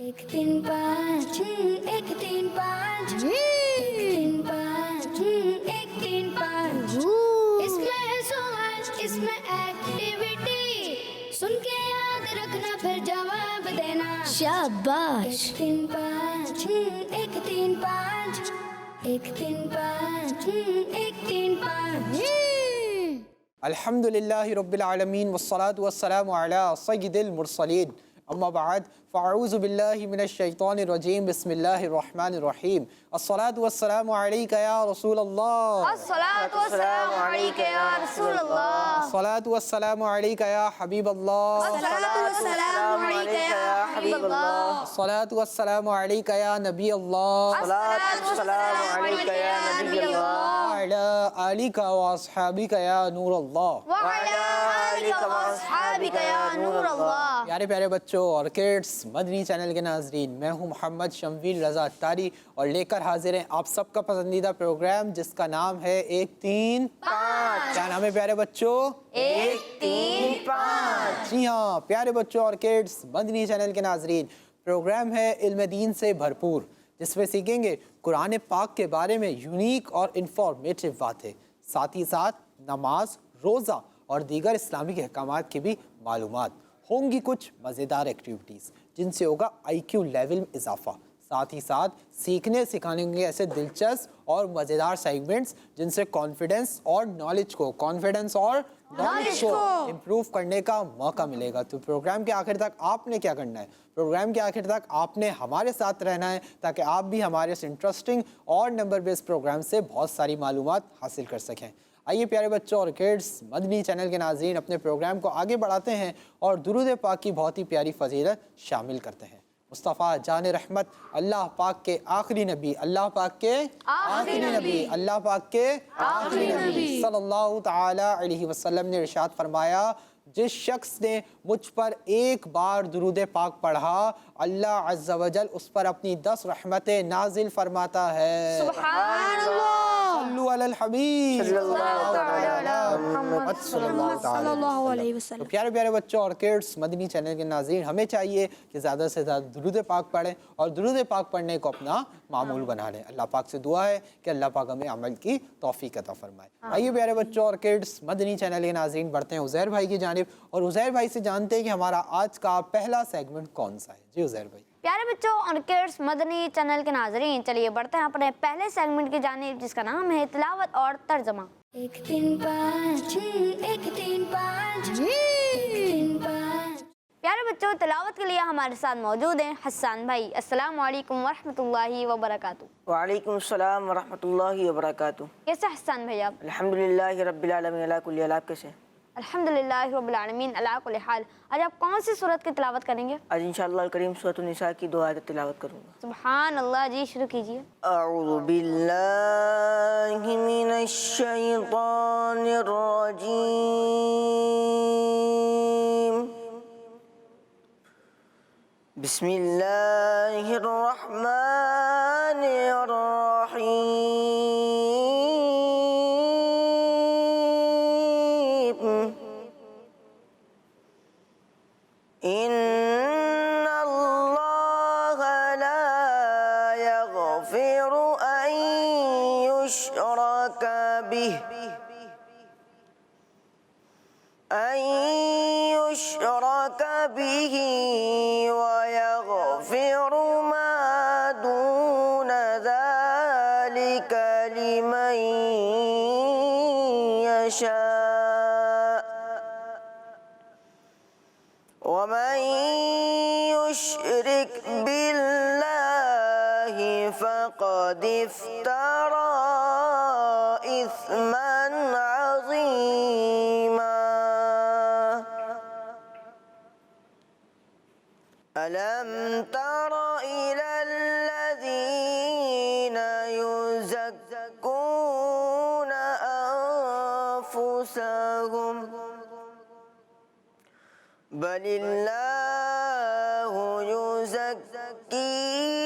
एक तीन पाँच एक तीन पाँच तीन पाँच एक तीन पाँच। इसमें है सवाल इसमें एक्टिविटी, सुन के याद रखना फिर जवाब देना। शाबाश। एक तीन पाँच एक तीन पाँच एक तीन पाँच एक तीन पाँच। अल्हम्दुलिल्लाहि रब्बिल आलमीन वस्सलातु वस्सलामु अला सय्यिदिल मुरसलीन अम्मा बाद फ़अऊज़ु बिल्लाहि मिनश शैतानिर रजीम बिस्मिल्लाहिर रहमानिर रहीम। अस्सलातु वस्सलामु अलैका या रसूलल्लाह। अस्सलातु वस्सलामु अलैका या रसूलल्लाह। अस्सलातु वस्सलामु अलैका या हबीबल्लाह। अस्सलातु वस्सलामु अलैका या हबीबल्लाह। अस्सलातु वस्सलामु अलैका या नबी अल्लाह। अस्सलातु वस्सलामु अलैका या नबी अल्लाह। व अला आलिका व अस्हाबिका या नूर अल्लाह। व अला आलिका व अस्हाबिका या नूर अल्लाह। प्यारे प्यारे बच्चों और किड्स, मदनी चैनल के नाजरीन, मैं हूं मोहम्मद शमवील रज़ा अत्तारी और लेकर हाजिर हैं आप सबका पसंदीदा प्रोग्राम जिसका नाम है एक तीन पाँच। क्या नाम है प्यारे बच्चों? एक तीन पाँच। जी हाँ प्यारे बच्चों और किड्स, मदनी चैनल के नाजरीन, प्रोग्राम है इल्म दीन से भरपूर, जिसमें सीखेंगे कुरान पाक के बारे में यूनिक और इंफॉर्मेटिव बातें, साथ ही साथ नमाज, रोज़ा और दीगर इस्लामिक अहकामात की भी मालूमात। होंगी कुछ मज़ेदार एक्टिविटीज़ जिनसे होगा IQ लेवल में इजाफा, साथ ही साथ सीखने सिखाने के ऐसे दिलचस्प और मज़ेदार सेगमेंट्स जिनसे कॉन्फिडेंस और नॉलेज को इम्प्रूव करने का मौका मिलेगा। तो प्रोग्राम के आखिर तक आपने क्या करना है? प्रोग्राम के आखिर तक आपने हमारे साथ रहना है ताकि आप भी हमारे इस इंटरेस्टिंग और नंबर बेस्ड प्रोग्राम से बहुत सारी मालूमात हासिल कर सकें। आइए प्यारे बच्चों और किड्स, मदनी चैनल के नाज़रीन, अपने प्रोग्राम को आगे बढ़ाते हैं और दुरूद पाक की बहुत ही प्यारी फजीलत शामिल करते हैं। मुस्तफ़ा जान रहमत, अल्लाह पाक के आखिरी नबी, अल्लाह पाक के आखिरी नबी, अल्लाह पाक के आखिरी नबी सल्लल्लाहु तआला अलैहि वसल्लम ने इरशाद फरमाया, जिस शख्स ने मुझ पर एक बार दुरूद पाक पढ़ा, अल्लाह अज़्ज़ा वजल उस पर अपनी 10 रहमतें नाजिल फरमाता है। सुभान अल्लाह। सल्लु अलल हबीब सल्लल्लाहु अलैहि वसल्लम। तो प्यारे प्यारे बच्चों और किड्स, मदनी चैनल के नाज़रीन, हमें चाहिए कि ज़्यादा से ज़्यादा दुरूद पाक पढ़ें और दुरूद पाक पढ़ने को अपना मामूल बना लें। अल्लाह पाक से दुआ है कि अल्लाह पाक हमें अमल की तौफीक अता फरमाए। आइए प्यारे बच्चों और किड्स, मदनी चैनल के नाज़रीन, बढ़ते हैं उज़ैर भाई की जानिब और उज़ैर भाई से जानते हैं कि हमारा आज का पहला सेगमेंट कौन सा है। जी उज़ैर भाई। प्यारे बच्चों और किड्स, मदनी चैनल के नाजरीन, चलिए बढ़ते हैं अपने पहले सेगमेंट की जानिब जिसका नाम है तिलावत और तर्जमा। एक तीन पाँच एक तीन पाँच एक तीन पाँच। प्यारे बच्चों, तिलावत के लिए हमारे साथ मौजूद हैं हसन भाई। अस्सलाम वालेकुम वरहमतुल्लाहि वबरकातुहू। वालेकुम सलाम वरहमतुल्लाहि वबरकातुहू। कैसे हसन भाई आप? अल्हम्दुलिल्लाहि रब्बिल आलमीन अला कुल्ली हाल। आप कैसे? अल्हम्दुलिल्लाहि रब्बिल आलमीन अला कुल्ली हाल। आज आप कौन सी सूरत की तिलावत करेंगे? आज इंशाअल्लाह अल करीम सूरह निसा की 2 आयत तिलावत करूंगा। सुभान अल्लाह जी, शुरू कीजिए। अऊज़ु बिल्लाहि मिनश शैतानिर रजीम। बिस्मिल्लाहिर रहमानिर रहीम। इन्नल्लाह ला यग़फ़िरु अन युश्रक बिही व यग़फ़िरु मा दून ज़ालिका लिमन यशा वमन युश्रिक बिल्लाहि फ़क़द इफ़्तरा इस्मन अज़ीमा। अलम तर इलल्लज़ीना युज़क्कूना अन्फुसहुम बलिल्लाहु युज़क्की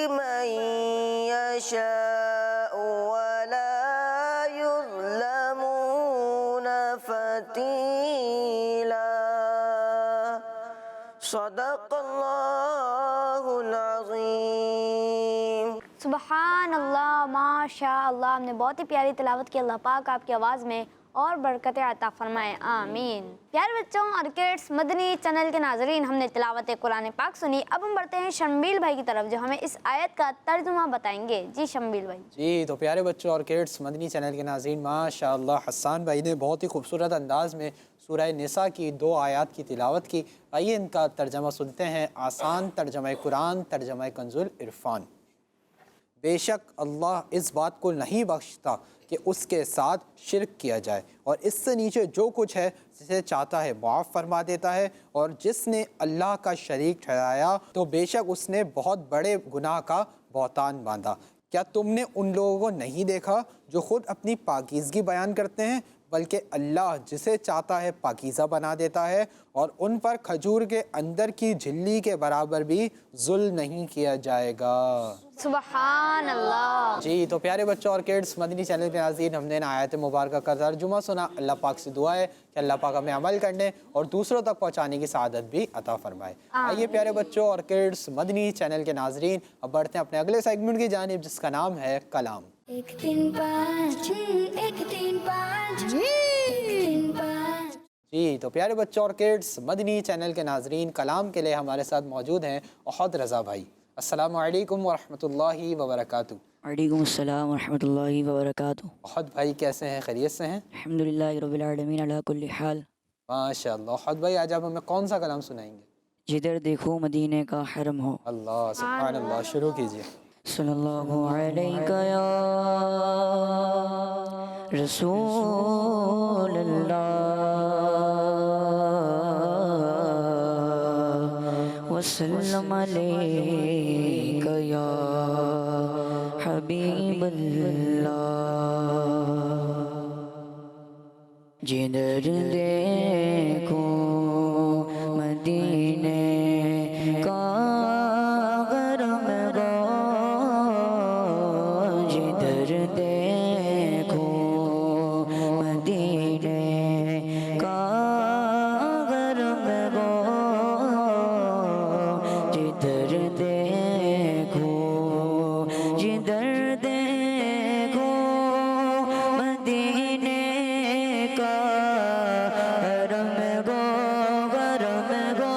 मन यशाअु वला युज़लमूना फतीला। सदक़ल्लाहुल अज़ीम। सुबहान अल्लाह, माशा अल्लाह। हमने बहुत ही प्यारी तिलावत की। अल्लाह पाक आपकी आवाज़ में और बरकत अता फरमाए, आमीन। प्यारे बच्चों और किड्स, मदनी चैनल के नाजरीन, हमने तिलावत कुरान पाक सुनी। अब हम बढ़ते हैं शम्बील भाई की तरफ, जो हमें इस आयत का तर्जुमा बताएंगे। जी शम्बील भाई। जी तो प्यारे बच्चों और किड्स, मदनी चैनल के नाज़रीन, माशाअल्लाह हसन भाई ने बहुत ही खूबसूरत अंदाज में सूरह निसा की 2 आयत की तिलावत की। आइए इनका तर्जमा सुनते हैं। आसान तर्जमा कुरान, तर्जमा कंजुल इरफान। बेशक अल्लाह इस बात को नहीं बख्शता कि उसके साथ शिरक किया जाए, और इससे नीचे जो कुछ है जिसे चाहता है माफ़ फरमा देता है, और जिसने अल्लाह का शरीक ठहराया तो बेशक उसने बहुत बड़े गुनाह का बहतान बांधा। क्या तुमने उन लोगों को नहीं देखा जो खुद अपनी पाकीज़गी बयान करते हैं, बल्कि अल्लाह जिसे चाहता है पाकीज़ा बना देता है, और उन पर खजूर के अंदर की झिल्ली के बराबर भी जुल्म नहीं किया जाएगा। सुबहान अल्लाह। जी तो प्यारे बच्चों और किड्स, मदनी चैनल के नाज़रीन, हमने इन आयत मुबारक का तर्जुमा सुना। अल्लाह पाक से दुआ है कि अल्लाह पाक हमें अमल करने और दूसरों तक पहुँचाने की सआदत भी अता फरमाए। आइए प्यारे बच्चों और किड्स, मदनी चैनल के नाज़रीन, अब बढ़ते हैं अपने अगले सेगमेंट की जानिब, जिसका नाम है कलाम। 1 3 5 1 3 5 1 3 5। जी तो प्यारे बच्चों और किड्स, मदनी चैनल के नाज़रीन, कलाम के लिए हमारे साथ मौजूद हैं ओहद रज़ा भाई। अस्सलामु अलैकुम वरहमतुल्लाहि वबरकातुहू। वालेकुम अस्सलाम वरहमतुल्लाहि वबरकातुहू। ओहद भाई कैसे हैं, खैरियत से हैं? अल्हम्दुलिल्लाहि रब्बिल आलमीन अला कुल्ली हाल। माशाअल्लाह। ओहद भाई आज आप हमें कौन सा कलाम सुनाएंगे? जिधर देखो मदीने का हरम हो। अल्लाह सुभान अल्लाह, शुरू कीजिए। सल्लल्लाहु अलैका या रसूल अल्लाह वसल्लम अलैका या हबीब अल्लाह। जिधर देखो मदीने का गरम गो, जिधर देखो मदीने का गरम गो, जिधर देखो मदीने का गरम गो, गरम गो,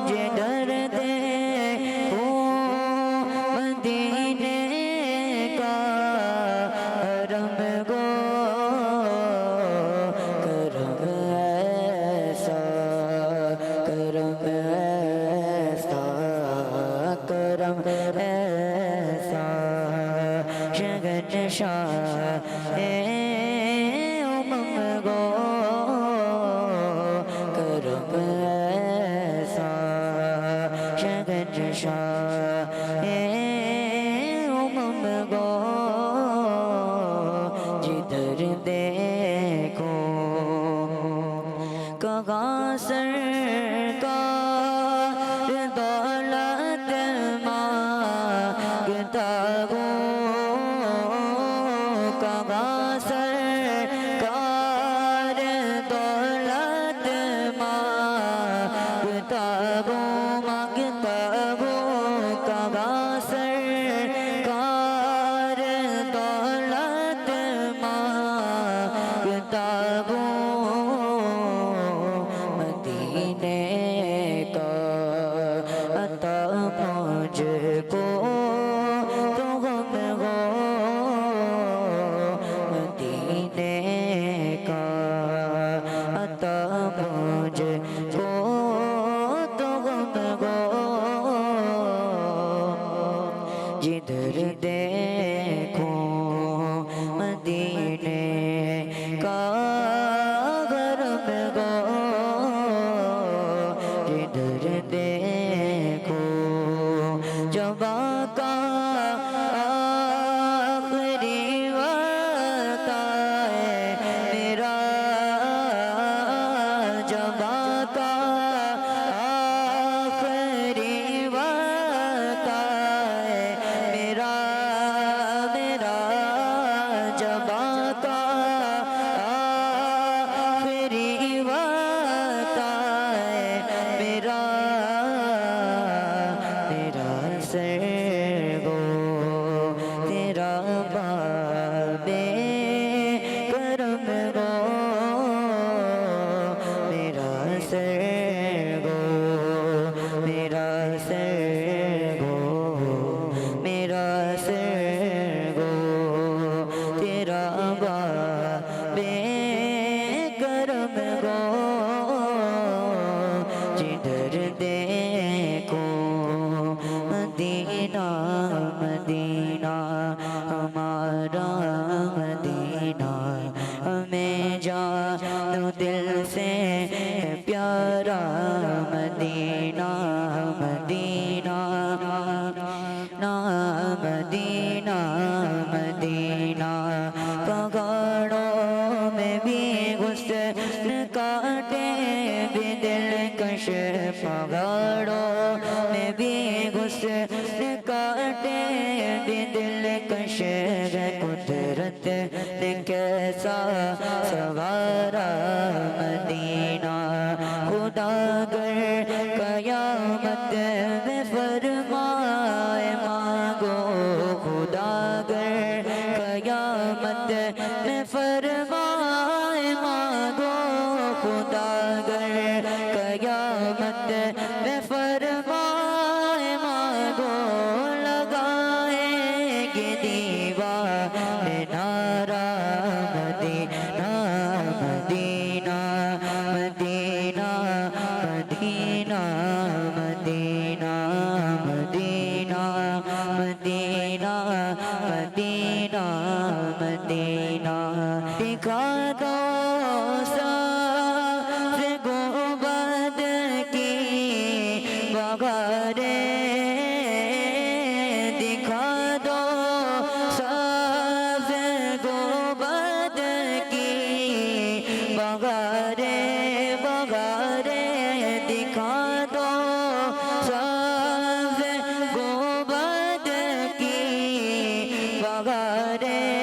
जिधर देखो मदीने का गरम गो, करम ऐसा, करम ऐसा, करम ऐसा, शगन शाह उमंग गो, करम ऐसा, शगन शाह उमंग गो, जिधर देखो कहाँ सरकार दौलत मांगता हो, कहाँ सरकार दौलत मांगता हो, मांगता हो, कहाँ सरकार दौलत मांगता हो, मदीने का अता मुझको तो गम हो, मदीने का अता मुझको तो गम हो, जिधर देखो मदीने का गरम गो, जिधर देखो जबा का आखिरी वक्त है मेरा, जबा का आखिरी वक्त है मेरा, मेरा जबा का आखिरी वक्त है मेरा, मेरा सर मदीना हमारा मदीना हमें जानो दिल से प्यारा मदीना मदीना ना मदीना मदीना पहाड़ों में भी हुस्न काटे भी दिलकश पहाड़ों में भी हुस्न काटे भी दिलकश है कुदरत ने कैसा सवारा मदीना खुदा गर कयामत में फरमाए मांगो खुदा गर कयामत में फरमाए मांगो खुदा गर कयामत में फरमाए मांगो लगाएंगे दीवाने नारा Medina Medina Medina Medina Medina Medina Medina Medina Medina दिखा दो साफ गुंबद की बगारें दिखा दो साफ गुंबद की बगारें बगारें दिखा दो साफ गुंबद की बगारें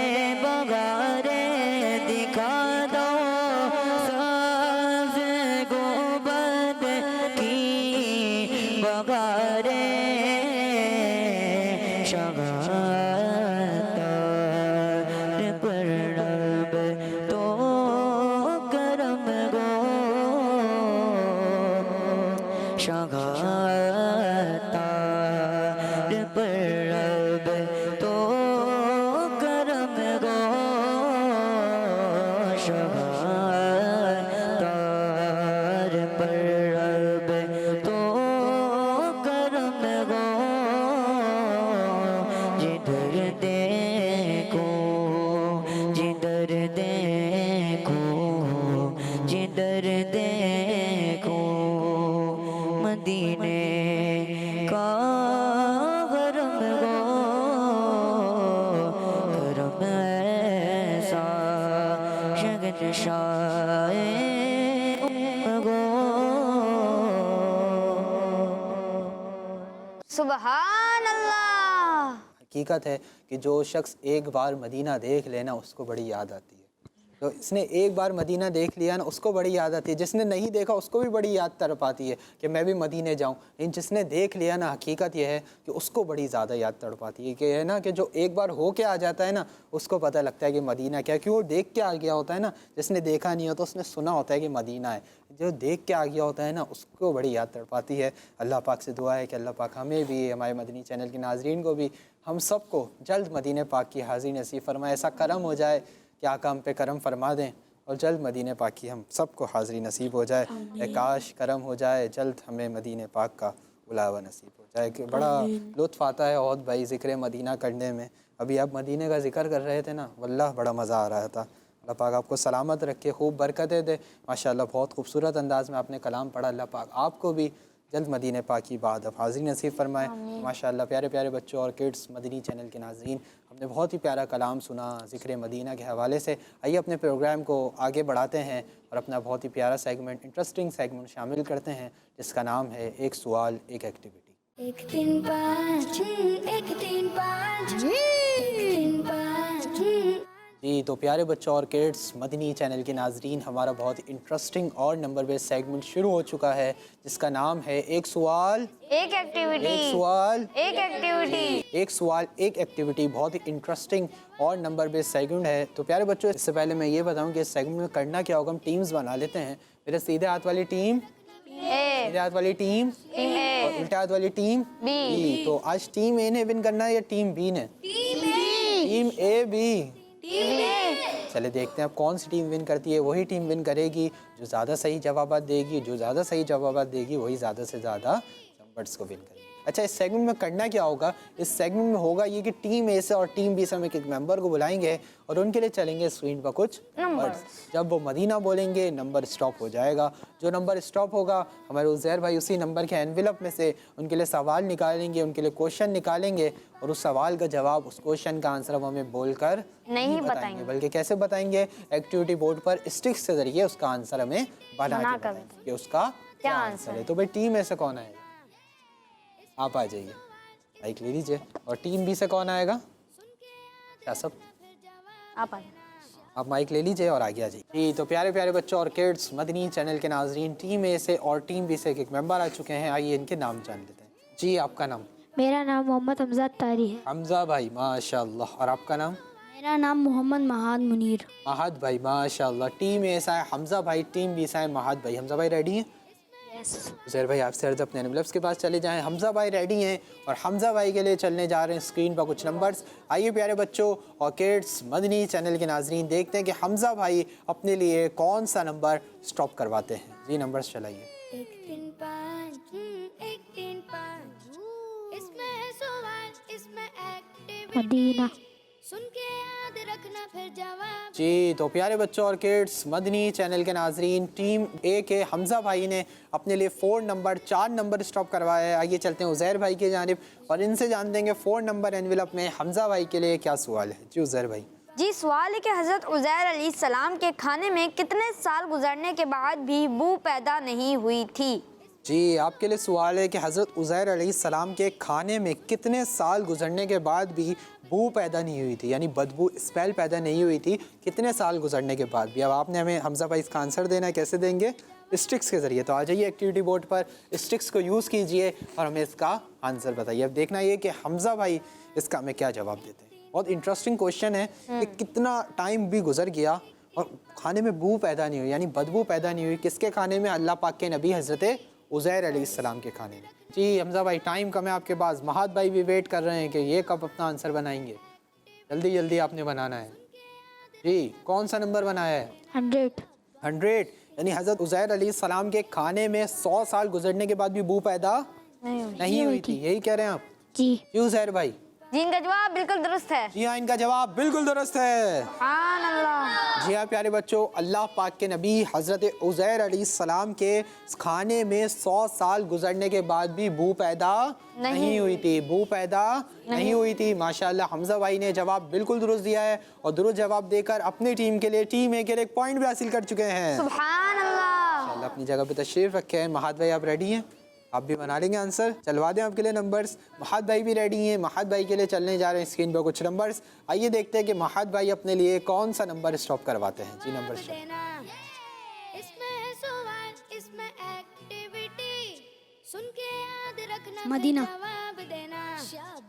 बगारें दिखा दो साफ गुंबद की बगारें शगातर पर रब तो करम गो शगातर पर रब तो करम गो शगातर पर रब तो करम गो जिधर देखो जिधर देखो जिधर देखो मदीने का करम गो करम ऐसा शगन शाए गो सुबहान अल्लाह। हकीकत है कि जो शख्स एक बार मदीना देख लेना उसको बड़ी याद आती है। तो इसने एक बार मदीना देख लिया ना उसको बड़ी याद आती है, जिसने नहीं देखा उसको भी बड़ी याद तड़प आती है कि मैं भी मदीने जाऊं। लेकिन जिसने देख लिया ना हकीकत यह है कि उसको बड़ी ज़्यादा याद तड़प आती है कि है ना कि जो एक बार हो के आ जाता है ना उसको पता लगता है कि मदीना क्या, क्यों वो देख के आ गया होता है ना। जिसने देखा नहीं होता उसने सुना होता है कि मदीना है, जो देख के आ गया होता है ना उसको बड़ी याद तड़पाती है। अल्लाह पाक से दुआ है कि अल्लाह पाक हमें भी हमारे मदनी चैनल के नाजरीन को भी हम सबको जल्द मदीने पाक की हाज़िरी नसीब फरमाए। ऐसा करम हो जाए कि आका हम पे करम फरमा दें और जल्द मदीने पाक की हम सबको हाज़िरी नसीब हो जाए। काश करम हो जाए जल्द हमें मदीने पाक का बुलावा नसीब हो जाए। कि बड़ा लुत्फ़ आता है और भाई ज़िक्र मदीना करने में। अभी आप मदीने का ज़िक्र कर रहे थे ना, वल्लाह बड़ा मज़ा आ रहा था। अल्लाह पाक आपको सलामत रखे, खूब बरकतें दे। माशाअल्लाह बहुत खूबसूरत अंदाज़ में आपने कलाम पढ़ा। अल्लाह पाक आपको भी जल्द मदीने पाक की बाद हाज़िरी नसीब फरमाए। माशाअल्लाह प्यारे प्यारे बच्चों और किड्स मदनी चैनल के नाज़रीन, हमने बहुत ही प्यारा कलाम सुना ज़िक्र मदीना के हवाले से। आइए अपने प्रोग्राम को आगे बढ़ाते हैं और अपना बहुत ही प्यारा सेगमेंट, इंटरेस्टिंग सेगमेंट शामिल करते हैं जिसका नाम है एक सवाल एक एक्टिविटी। 1 3 5 1 3 5 1 3 5 जी तो प्यारे बच्चों और किड्स मदनी चैनल के नाजरीन, हमारा बहुत इंटरेस्टिंग और नंबर बेस्ड सेगमेंट शुरू हो चुका है जिसका नाम है एक सवाल एक एक्टिविटी, एक सवाल एक एक्टिविटी, एक सवाल एक एक्टिविटी। बहुत ही इंटरेस्टिंग और नंबर बेस्ड सेगमेंट है। तो प्यारे बच्चों इससे पहले मैं ये बताऊं कि इस सेगमेंट में करना क्या होगा। हम टीम्स बना लेते हैं। मेरे सीधे हाथ वाली टीम ए, सीधे हाथ वाली टीम टीम ए, और उल्टे हाथ वाली टीम बी। तो आज टीम ए ने विन करना है या टीम बी ने? Team A B. चले देखते हैं अब कौन सी टीम विन करती है। वही टीम विन करेगी जो ज़्यादा सही जवाब देगी। जो ज़्यादा सही जवाब देगी वही ज़्यादा से ज़्यादा नंबर्स को विन करेगी। अच्छा, इस सेगमेंट में करना क्या होगा? इस सेगमेंट में होगा ये कि टीम ए से और टीम बी से हम एक मेंबर को बुलाएंगे और उनके लिए चलेंगे स्क्रीन पर कुछ नंबर्स। जब वो मदीना बोलेंगे नंबर स्टॉप हो जाएगा। जो नंबर स्टॉप होगा हमारे उज़ैर भाई उसी नंबर के एनवेलप में से उनके लिए सवाल निकालेंगे, उनके लिए क्वेश्चन निकालेंगे और उस सवाल का जवाब, उस क्वेश्चन का आंसर हम हमें बोलकर नहीं बताएंगे, बल्कि कैसे बताएंगे? एक्टिविटी बोर्ड पर स्टिक्स के जरिए उसका आंसर हमें बना के बताएंगे कि उसका क्या आंसर है। तो भाई टीम में से कौन आएगा? आप आ जाइए, माइक ले लीजिए। और टीम बी से कौन आएगा? क्या सब आप माइक ले लीजिए और आगे आ जाइए। जी, तो प्यारे प्यारे बच्चों और किड्स, मदनी चैनल के नाजरीन, टीम ए से और टीम बी से एक मेंबर आ चुके हैं। आइए इनके नाम जान लेते हैं। जी, आपका नाम? मेरा नाम मोहम्मद हमजा तारी है। हमजा भाई, माशाल्लाह। और आपका नाम? मेरा नाम मोहम्मद महाद मुनीर। महाद भाई, माशाल्लाह। टीम ए से है हमजा भाई, टीम बी से है महाद भाई। हमजा भाई रेडी हैं? उज़ैर भाई आपसे अर्ज़ अपने एनवेलप्स के पास चले जाएं। हमजा भाई रेडी हैं और हमजा भाई के लिए चलने जा रहे हैं स्क्रीन पर कुछ नंबर्स। आइए प्यारे बच्चों और किड्स, मदनी चैनल के नाजरीन, देखते हैं कि हमजा भाई अपने लिए कौन सा नंबर स्टॉप करवाते हैं। जी, नंबर्स चलाइए। 1 3 5 1 3 5 इसमें है सवाल, इसमें एक्टिविटी, मदीना। सुन के याद रखना फिर जवाब। जी, तो प्यारे बच्चों और किड्स, मदनी चैनल के नाजरीन, टीम ए के हमजा भाई ने अपने लिए 4 नंबर स्टॉप करवाया है। आइए चलते हैं उज़ैर भाई की जानिब और इनसे जान देंगे 4 नंबर एनवेलप में हमजा भाई के लिए क्या सवाल है। जी उज़ैर भाई। जी, सवाल है कि हज़रत उज़ैर अलैहिस्सलाम के खाने में कितने साल गुजरने के बाद भी बू पैदा नहीं हुई थी? जी, आपके लिए सवाल है कि हज़रत उज़ैर अलैहिस्सलाम के खाने में कितने साल गुजरने के बाद भी बू पैदा नहीं हुई थी, यानी बदबू, स्मेल पैदा नहीं हुई थी, कितने साल गुजरने के बाद भी। अब आपने हमें हमजा भाई इसका आंसर देना है। कैसे देंगे? स्टिक्स के ज़रिए। तो आ जाइए एक्टिविटी बोर्ड पर, स्टिक्स को यूज़ कीजिए और हमें इसका आंसर बताइए। अब देखना ये कि हमजा भाई इसका हमें क्या जवाब देते हैं। बहुत इंटरेस्टिंग क्वेश्चन है कि कितना टाइम भी गुजर गया और खाने में बू पैदा नहीं हुई, यानी बदबू पैदा नहीं हुई। किसके खाने में? अल्लाह पाक के नबी हज़रत उज़ैर अलैहिस्सलाम के खाने में। जी हमजा भाई, टाइम कम है आपके पास। महाद भाई भी वेट कर रहे हैं कि ये कब अपना आंसर बनाएंगे। जल्दी जल्दी आपने बनाना है। जी, कौन सा नंबर बनाया है? 100, यानी हज़रत उज़ैर अलैहिस्सलाम के खाने में 100 साल गुजरने के बाद भी बू पैदा नहीं हुई थी। यही कह रहे हैं आप? जी उज़ैर भाई। जी, इनका जवाब बिल्कुल दुरुस्त है। जी हाँ, इनका जवाब बिल्कुल दुरुस्त है। सुभान अल्लाह। जी हाँ प्यारे बच्चों, अल्लाह पाक के नबी हज़रत उज़ैर अलैहिस्सलाम के खाने में 100 साल गुजरने के बाद भी बू पैदा नहीं हुई थी। बू पैदा नहीं हुई थी। माशाल्लाह, हमजा भाई ने जवाब बिल्कुल दुरुस्त दिया है और दुरुस्त जवाब देकर अपनी टीम के लिए, टीम ए के लिए एक पॉइंट भी हासिल कर चुके हैं। सुभान अल्लाह। माशाल्लाह, अपनी जगह पे तशरीफ रखे हैं। महाद भाई आप रेडी हैं? आप भी बना लेंगे आंसर? चलवा दें आपके लिए नंबर्स। महाद भाई भी रेडी हैं। महाद भाई के लिए चलने जा रहे हैं स्क्रीन पर कुछ नंबर्स। आइए देखते हैं कि महाद भाई अपने लिए कौन सा नंबर स्टॉप करवाते हैं। जी, नंबर देना, इसमें है सवाल, इसमें एक्टिविटी, सुन के याद रखना फिर मदीना। जवाब देना। शाबाश।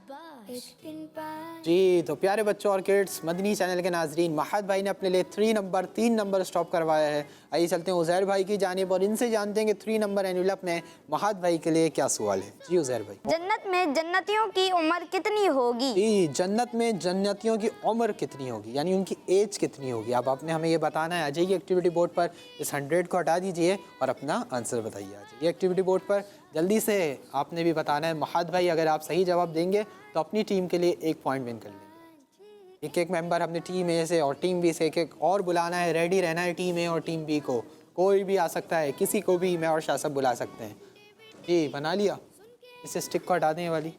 1 3 5 जी, तो प्यारे बच्चों और किड्स, मदनी चैनल के नाजरीन, महाद भाई ने अपने लिए 3 नंबर स्टॉप करवाया है। आइए चलते हैं उज़ैर भाई की जानिब और इनसे जानते हैं कि 3 नंबर एनवेलप में महाद भाई के लिए क्या सवाल है। जी उज़ैर भाई। जन्नत में जन्नतियों की उम्र कितनी होगी? जी, जन्नत में जन्नतियों की उम्र कितनी होगी, यानी उनकी एज कितनी होगी। अब आपने हमें ये बताना है। आ जाइए एक्टिविटी बोर्ड पर, इस 100 को हटा दीजिए और अपना आंसर बताइए। आ जाइए एक्टिविटी बोर्ड पर, जल्दी से आपने भी बताना है। महाद भाई, अगर आप सही जवाब देंगे तो अपनी टीम के लिए 1 पॉइंट विन कर लेंगे। एक मेंबर अपने टीम ए से और टीम बी से एक और बुलाना है। रेडी रहना है टीम ए और टीम बी को। कोई भी आ सकता है, किसी को भी मैं और शाह साहब बुला सकते हैं। जी, बना लिया? इस स्टिक को हटा दें वाली।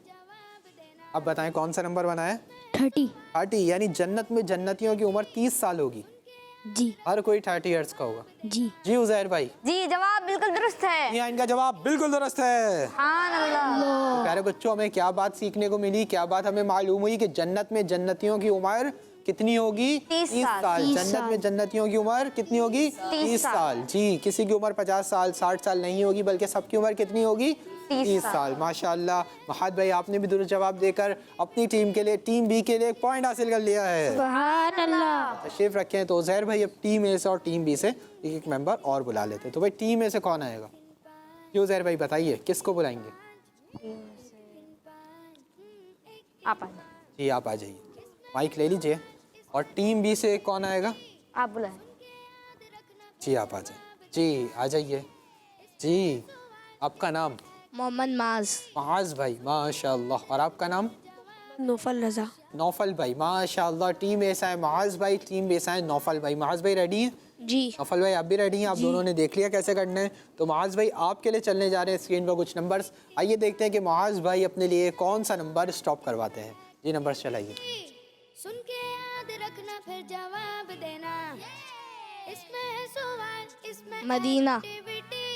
अब बताएं कौन सा नंबर बनाया है? 30, यानी जन्नत में जन्नतियों की उम्र 30 साल होगी। जी। हर कोई 30 इयर्स का होगा। जी उज़ैर भाई। जी, जवाब बिल्कुल दुरुस्त है। यहाँ इनका जवाब बिल्कुल दुरुस्त है। सुभान अल्लाह। तो प्यारे बच्चों, हमें क्या बात सीखने को मिली, क्या बात हमें मालूम हुई कि जन्नत में जन्नतियों की उम्र कितनी होगी? 30 साल। जन्नत में जन्नतियों की उम्र कितनी होगी? 30 साल। जी, किसी की उम्र 50 साल 60 साल नहीं होगी, बल्कि सबकी उम्र कितनी होगी? 30 साल। माशाल्लाह, महाद भाई आपने भी दुरुस्त जवाब देकर अपनी टीम के लिए, टीम बी के लिए 1 पॉइंट हासिल कर लिया है। सुभान अल्लाह। तशरीफ रखें। तो उज़ैर भाई, अब टीम ए से और टीम बी से एक मेंबर और बुला लेते हैं। तो भाई टीम ए से कौन आएगा? जी उज़ैर भाई बताइए, किसको बुलाएंगे? आप आइए। जी आप आ जाइए, माइक ले लीजिए। और टीम बी से कौन आएगा? आप बुलाएं। जी आप आ जाइए। जी आ जाइए। जी आपका नाम? मोहम्मद माज। माज भाई माशाल्लाह। और आपका नाम? नौफल रजा। नौफल भाई माशाल्लाह। टीम ऐसा है माज भाई, टीम ऐसा है नौफल भाई। माज भाई रेडी हैं? जी। नौफल भाई आप भी रेडी हैं? आप दोनों ने देख लिया कैसे करना है। तो माज भाई आपके लिए चलने जा रहे हैं स्क्रीन पर कुछ नंबर्स। आइए देखते हैं कि माज भाई अपने लिए कौन सा नंबर स्टॉप करवाते हैं। जी नंबर चलाइए। सुन के याद रखना फिर जवाब देना, इसमें है सवाल इसमें मदीना। एक्टिविटी।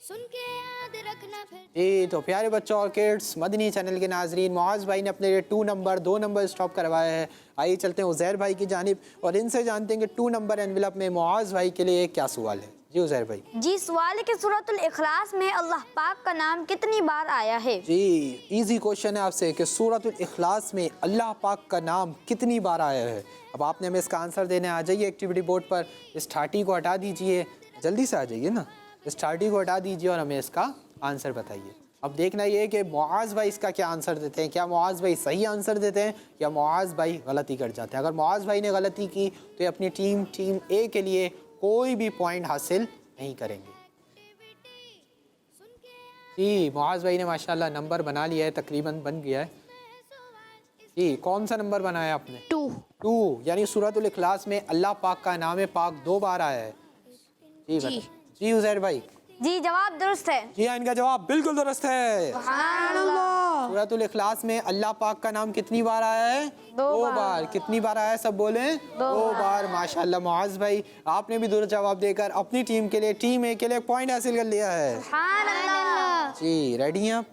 सुन के याद रखना फिर जी तो प्यारे बच्चों और किड्स, मदनी चैनल के नाजरीन, मुआज़ भाई ने अपने लिए 2 नंबर स्टॉप करवाए हैं। आइए चलते हैं उज़ैर भाई की जानिब और इनसे जानते हैं कि 2 नंबर एनवेलप में मुआज़ भाई के लिए क्या सवाल है। जी उज़ैर भाई। जी सवाल है कि सूरतुल इखलास में अल्लाह पाक का नाम कितनी बार आया है? जी इजी क्वेश्चन है आपसे कि सूरतुल इखलास में अल्लाह पाक का नाम कितनी बार आया है। अब आपने हमें इसका आंसर देने आ जाइए एक्टिविटी बोर्ड पर। इस ठाटी को हटा दीजिए, जल्दी से आ जाइए ना। इस ठाटी को हटा दीजिए और हमें इसका आंसर बताइए। अब देखना ये कि मुआज़ भाई इसका क्या आंसर देते हैं। क्या मुआज़ भाई सही आंसर देते हैं या मुआज़ भाई गलती कर जाते हैं। अगर मुआज़ भाई ने गलती की तो ये अपनी टीम ए के लिए कोई भी पॉइंट हासिल नहीं करेंगे। जी मुआज़ भाई ने माशाल्लाह नंबर बना लिया है, तकरीबन बन गया है। जी कौन सा नंबर बनाया आपने? 2 यानी सूरतुल इखलास में अल्लाह पाक का नाम पाक 2 बार आया है। जी बताइए। जी उज़ैर भाई। जी जवाब दुरुस्त है। जी हाँ इनका जवाब बिल्कुल दुरुस्त है। सूरतुल इखलास में अल्लाह पाक का नाम कितनी बार आया है? 2 बार। कितनी बार आया है सब बोले? 2 बार। माशाल्लाह मुआज़ भाई आपने भी दुरुस्त जवाब देकर अपनी टीम के लिए, टीम ए के लिए पॉइंट हासिल कर लिया है। जी रेडी हैं आप?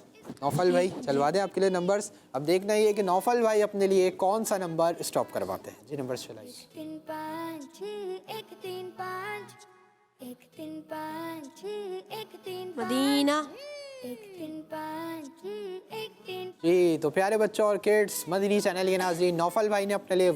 नौफल भाई चलवा दें आपके लिए नंबर्स। अब देखना ये कि नौफल भाई अपने लिए कौन सा नंबर स्टॉप करवाते हैं। जी नंबर चलाइए। 3 5 6 1 3 5 1 3 5 6 1 3 मदीना। 1 3 5 6 1 3। जी तो प्यारे बच्चों और किड्स, मदनी चैनल के नाज़रीन, नौफल भाई ने अपने लिए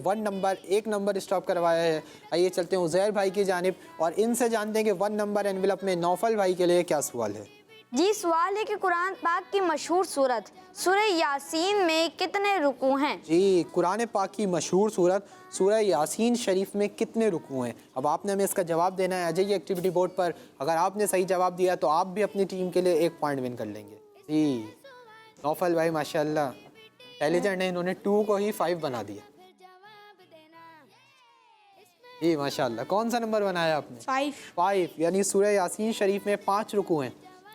1 नंबर स्टॉप करवाया है। आइए चलते हैं उज़ैर भाई की जानिब और इनसे जानते हैं कि 1 नंबर एनवेलप में नौफल भाई के लिए क्या सवाल है। जी सवाल है कि कुरान पाक की मशहूर सूरत सूरह यासीन में कितने रुकू हैं? जी कुरान पाक की मशहूर सूरत सूरह यासीन शरीफ में कितने रुकू हैं। अब आपने हमें इसका जवाब देना है। आ जाइए एक्टिविटी बोर्ड पर। अगर आपने सही जवाब दिया तो आप भी अपनी टीम के लिए 1 पॉइंट विन कर लेंगे। जी नौफल भाई माशाल्लाह इंटेलिजेंट है, इन्होंने 2 को ही 5 बना दिया। जी माशाल्लाह। कौन सा नंबर बनाया आपने? 5 यानी सूरह यासीन शरीफ में 5 रुकू हैं।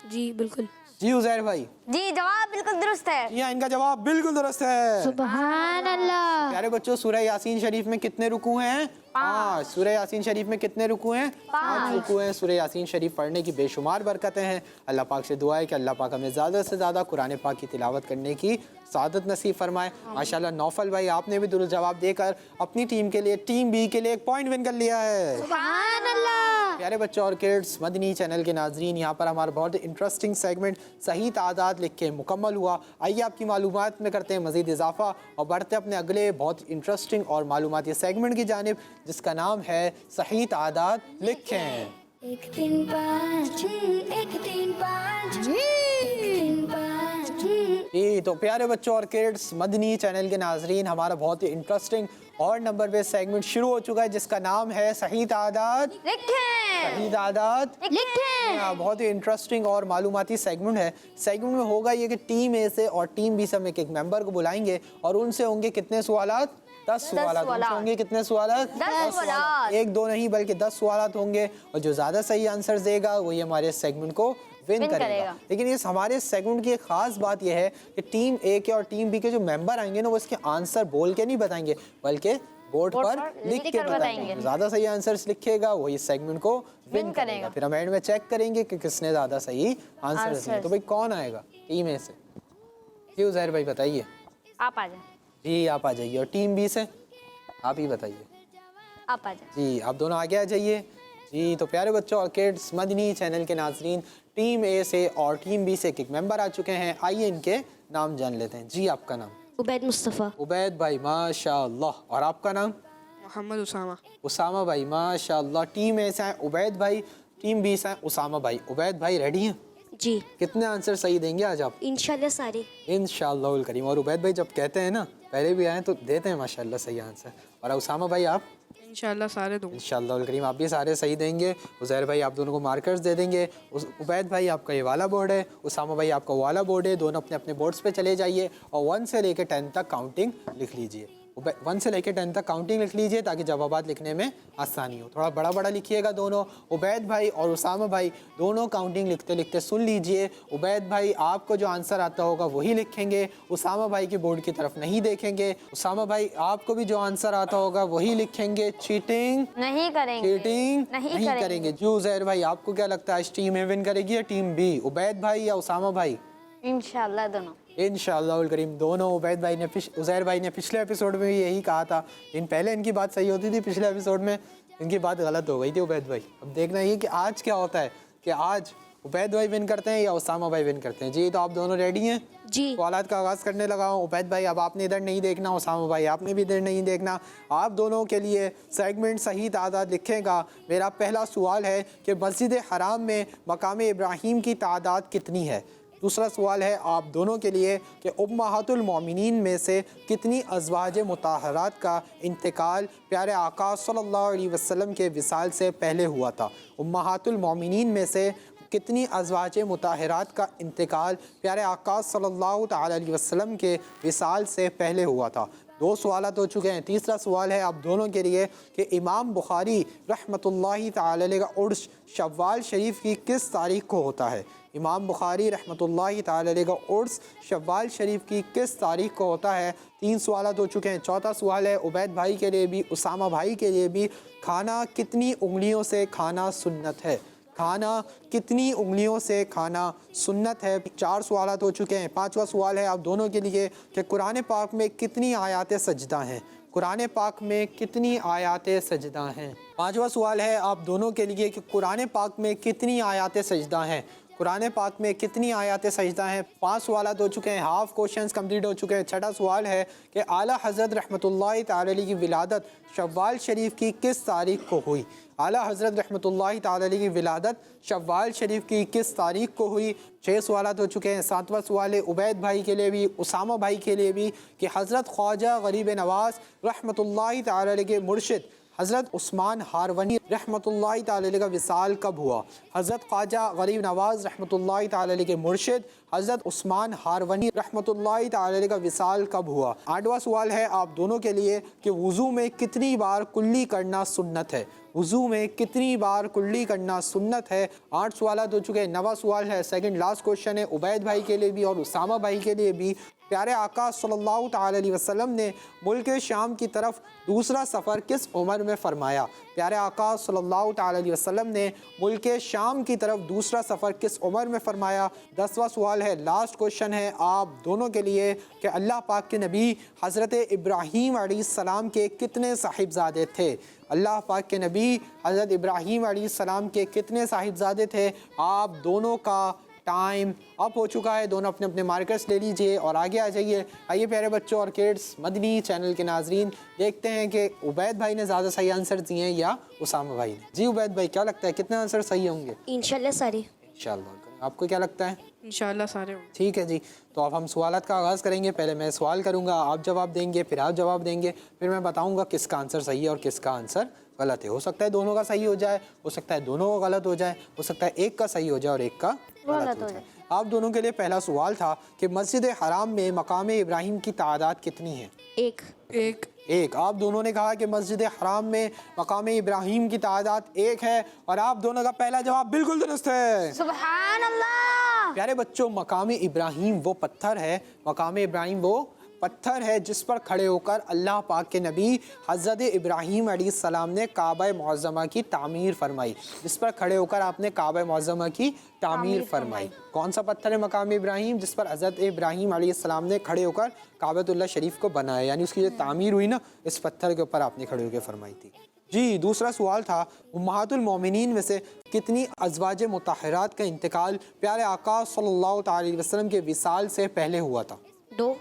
जी बिल्कुल। जी उज़ैर भाई। जी जवाब बिल्कुल दुरुस्त है। जी हाँ इनका जवाब बिल्कुल दुरुस्त है। सुभान अल्लाह। प्यारे बच्चों सूरह यासीन शरीफ में कितने रुकू हैं? 5। सूरह यासीन शरीफ में कितने रुकू हैं? 5 रुकू हैं। सूरह यासीन शरीफ पढ़ने की बेशुमार बरकतें हैं। अल्लाह पाक से दुआ है कि अल्लाह पाक हमें ज़्यादा से ज़्यादा कुरान पाक की तिलावत करने की सादत नसीब फरमाए। माशाल्लाह नौफल भाई आपने भी दुरुस्त जवाब देकर अपनी टीम के लिए, टीम बी के लिए 1 पॉइंट विन कर लिया है। सुभान अल्लाह। प्यारे बच्चों और किड्स, मदनी चैनल के नाजरीन, यहाँ पर हमारा बहुत इंटरेस्टिंग सेगमेंट सही तादाद लिख के मुकम्मल हुआ। आइए आपकी मालूमात में करते हैं मज़ीद इजाफा और बढ़ते अपने अगले बहुत इंटरेस्टिंग और मालूमाती सेगमेंट की जानिब जिसका नाम है सही तादाद लिखें। 1 3 5 6 1 3 5 3 5 6। जी तो प्यारे बच्चों और किड्स, मदनी चैनल के नाजरीन, हमारा बहुत ही इंटरेस्टिंग और नंबर बेस्ड सेगमेंट शुरू हो चुका है जिसका नाम है सही तादाद लिखें। सही तादाद लिखें। हाँ, बहुत ही इंटरेस्टिंग और मालूमाती सेगमेंट है। सेगमेंट में होगा ये कि टीम ए से और टीम बी से हम एक मेंबर को बुलाएंगे और उनसे होंगे कितने सवालात? 10 सवालात। उनसे होंगे कितने सवालात? 10 सवालात। 1 2 नहीं बल्कि 10 सवालात होंगे और जो ज़्यादा सही आंसर देगा वही हमारे सेगमेंट को विन करेगा। लेकिन इस हमारे सेगमेंट की एक खास बात यह है कि टीम ए के और टीम बी के जो मेंबर आएंगे ना वो इसके आंसर बोल के नहीं बताएंगे बल्कि बोर्ड पर लिख के बताएंगे। ज़्यादा सही आंसर्स लिखेगा वही सेगमेंट को विन करेगा। फिर हम एंड में चेक करेंगे कि किसने ज़्यादा सही आंसर दिए। तो भाई कौन आएगा टीम ए से? जी उज़ैर भाई बताइए। आप आ जाए। जी आप आ जाइए। और टीम बी से आप ही बताइए। आप आ जाए। जी आप दोनों आगे आ जाइए। जी तो प्यारे बच्चों और किड्स, मदनी चैनल के नाजरीन, टीम ए से और टीम बी से एक मेंबर आ चुके हैं। आइए इनके नाम जान लेते हैं। जी आपका नाम? उबैद मुस्तफ़ा। उबैद भाई माशाल्लाह। और आपका नाम? मोहम्मद उसामा। उसामा भाई माशाल्लाह। टीम ए से हैं उबैद भाई, टीम बी से हैं उसामा भाई। उबैद भाई रेडी हैं? जी कितने आंसर सही देंगे आज आप? इंशाल्लाह सारे। इंशाअल्लाह करीम। और उबैद भाई जब कहते हैं ना पहले भी आए तो देते हैं माशाल्लाह सही आंसर। और उसामा भाई आप? इंशाल्लाह सारे दूंगा। इंशाअल्लाह करीम आप भी सारे सही देंगे। उज़ैर भाई आप दोनों को मार्कर्स दे देंगे। उबैद भाई आपका ये वाला बोर्ड है, उसामा भाई आपका वाला बोर्ड है। दोनों अपने अपने बोर्ड्स पे चले जाइए और 1 से लेकर 10 तक काउंटिंग लिख लीजिए। 1 से लेकर 10 तक काउंटिंग लिख लीजिए ताकि जवाबात लिखने में आसानी हो। थोड़ा बड़ा बड़ा लिखिएगा दोनों। उबैद भाई और उसामा भाई दोनों काउंटिंग लिखते लिखते सुन लीजिए। उबैद भाई आपको जो आंसर आता होगा वही लिखेंगे, उसामा भाई के बोर्ड की तरफ नहीं देखेंगे। उसामा भाई आपको भी जो आंसर आता होगा वही लिखेंगे। चीटिंग नहीं करेंगे, चीटिंग नहीं करेंगे। जी उज़ैर भाई आपको क्या लगता है, आज टीम ए विन करेगी या टीम बी, उबैद भाई या उसामा भाई? इंशाल्लाह दोनों। इंशाअल्लाह करीम दोनों। उबैद भाई ने उज़ैर भाई ने पिछले एपिसोड में भी यही कहा था, पहले इनकी बात सही होती थी, पिछले एपिसोड में इनकी बात गलत हो गई थी उबैद भाई। अब देखना ये कि आज क्या होता है, कि आज उबैद भाई विन करते हैं या उसामा भाई विन करते हैं। जी तो आप दोनों रेडी हैं? जी। सवालात का आगाज़ करने लगा हूँ। उबैद भाई अब आपने इधर नहीं देखना, उसामा भाई आपने भी इधर नहीं देखना। आप दोनों के लिए सेगमेंट सही तादाद लिखेगा। मेरा पहला सवाल है कि मस्जिद हराम में मकाम इब्राहीम की तादाद कितनी है। दूसरा सवाल है आप दोनों के लिए कि उम्महातुल मोमिनीन में से कितनी अज़वाज मुताहरात का इंतकाल प्यारे आका सल्लल्लाहु अलैहि वसल्लम के विसाल से पहले हुआ था। उम्महातुल मोमिनीन में से कितनी अज़वाज मुताहरात का इंतकाल प्यारे आका सल्लल्लाहु तआला अलैहि वसल्लम के विसाल से पहले हुआ था। 2 सवालात हो चुके हैं। तीसरा सवाल है आप दोनों के लिए कि इमाम बुखारी रहमतुल्लाहि तआला अलैह का उर्स शव्वाल शरीफ की किस तारीख को होता है। इमाम बुखारी रहमतुल्लाहि तआला अलैह का उर्स शव्वाल शरीफ की किस तारीख को होता है। 3 सवालात हो चुके हैं। चौथा सवाल है उबैद भाई के लिए भी उसामा भाई के लिए भी, खाना कितनी उंगलियों से खाना सुन्नत है। खाना कितनी उंगलियों से खाना सुन्नत है। 4 सवालात हो चुके हैं। 5वां सवाल है आप दोनों के लिए कि कुरान पाक में कितनी आयात सजदा हैं। कुरान पाक में कितनी आयात सजदा हैं। 5वां सवाल है आप दोनों के लिए कि कुरान पाक में कितनी आयात सजदा हैं। कुरान पाक में कितनी आयात सजदा हैं। 5 सवालात हो चुके हैं। हाफ क्वेश्चंस कंप्लीट हो चुके हैं। 6वां सवाल है कि आला हज़रत रहमतुल्लाहि तआला अलैह की विलादत शव्वाल शरीफ की किस तारीख को हुई। आला हज़रत रहमतुल्लाहि तआला अलैह की विलादत शव्वाल शरीफ की किस तारीख को हुई। 6 सवालात हो चुके हैं। 7वां सवाल है उबैद भाई के लिए भी उसामा भाई के लिए भी कि हज़रत ख्वाजा गरीब नवाज़ रहमतुल्लाहि तआला अलैह के मुर्शिद हज़रत उस्मान हारवनी रहमतुल्लाहि तआला अलैह का विसाल कब हुआ। हज़रत ख्वाजा गरीब नवाज़ रहमतुल्लाहि तआला अलैह के मुर्शिद हज़रत उस्मान हारवनी रहमतुल्लाहि तआला अलैह का विसाल कब हुआ। 8वां सवाल है आप दोनों के लिए कि वुज़ू में कितनी बार कुल्ली करना सुन्नत है। वुज़ू में कितनी बार कुल्ली करना सुन्नत है। 8 सवालात हो चुके हैं। 9वां सवाल है सेकंड लास्ट क्वेश्चन है उबैद भाई के लिए भी और उसामा भाई के लिए भी। प्यारे आका सल्लल्लाहु तआला अलैहि वसल्लम ने मुल्क शाम की तरफ दूसरा सफ़र किस उम्र में फ़रमाया। प्यारे आका सल्लल्लाहु तआला अलैहि वसल्लम ने मुल्क शाम की तरफ दूसरा सफ़र किस उम्र में फ़रमाया। 10वां सवाल है लास्ट क्वेश्चन है आप दोनों के लिए कि अल्लाह पाक के नबी हज़रत इब्राहीम अलैहिस्सलाम के कितने साहिबजादे थे। अल्लाह पाक के नबी हज़रत इब्राहीम अलैहिस्सलाम के कितने साहिबजादे थे। आप दोनों का टाइम अप हो चुका है। दोनों अपने अपने मार्कर्स ले लीजिए और आगे आ जाइए। आइए प्यारे बच्चों और किड्स मदनी चैनल के नाजरीन, देखते हैं कि उबैद भाई ने ज़्यादा सही आंसर दिए हैं या उसामा भाई ने। जी उबैद भाई क्या लगता है कितने आंसर सही होंगे। इंशाल्लाह सारे। इंशाल्लाह। आपको क्या लगता है। इंशाल्लाह सारे होंगे। ठीक है जी, तो अब हम सवालात का आगाज़ करेंगे। पहले मैं सवाल करूंगा, आप जवाब देंगे, फिर आप जवाब देंगे, फिर मैं बताऊंगा किसका आंसर सही है और किसका आंसर गलत है। हो सकता है दोनों का सही हो जाए, हो सकता है दोनों का गलत हो जाए, हो सकता है एक का सही हो जाए और एक का गलत हो जाए। आप दोनों के लिए पहला सवाल था कि मस्जिद हराम में मकाम इब्राहीम की तादाद कितनी है। एक। आप दोनों ने कहा कि मस्जिद हराम में मकाम इब्राहीम की तादाद 1 है और आप दोनों का पहला जवाब बिल्कुल दुरुस्त है। सुभान अल्लाह। प्यारे बच्चों मकाम इब्राहीम वो पत्थर है, मकाम इब्राहीम वो पत्थर है जिस पर खड़े होकर अल्लाह पाक के नबी हज़रत इब्राहीम अलैहिस्सलाम ने काबा मुअज़्ज़मा की तामीर फरमाई। जिस पर खड़े होकर आपने काबा मुअज़्ज़मा की तामीर फरमाई। कौन सा पत्थर है मकाम इब्राहीम जिस पर हज़रत इब्राहीम अलैहिस्सलाम ने खड़े होकर काबतुल्लाह शरीफ को बनाया, यानी उसकी जो तामीर हुई ना, इस पत्थर के ऊपर आपने खड़े होकर फरमाई थी। जी दूसरा सवाल था उम्महातुल मोमिनीन में से कितनी अज़वाज मुताहरात का इंतकाल प्यारे आका सल्लल्लाहु अलैहि वसल्लम के विसाल से पहले हुआ था। 2।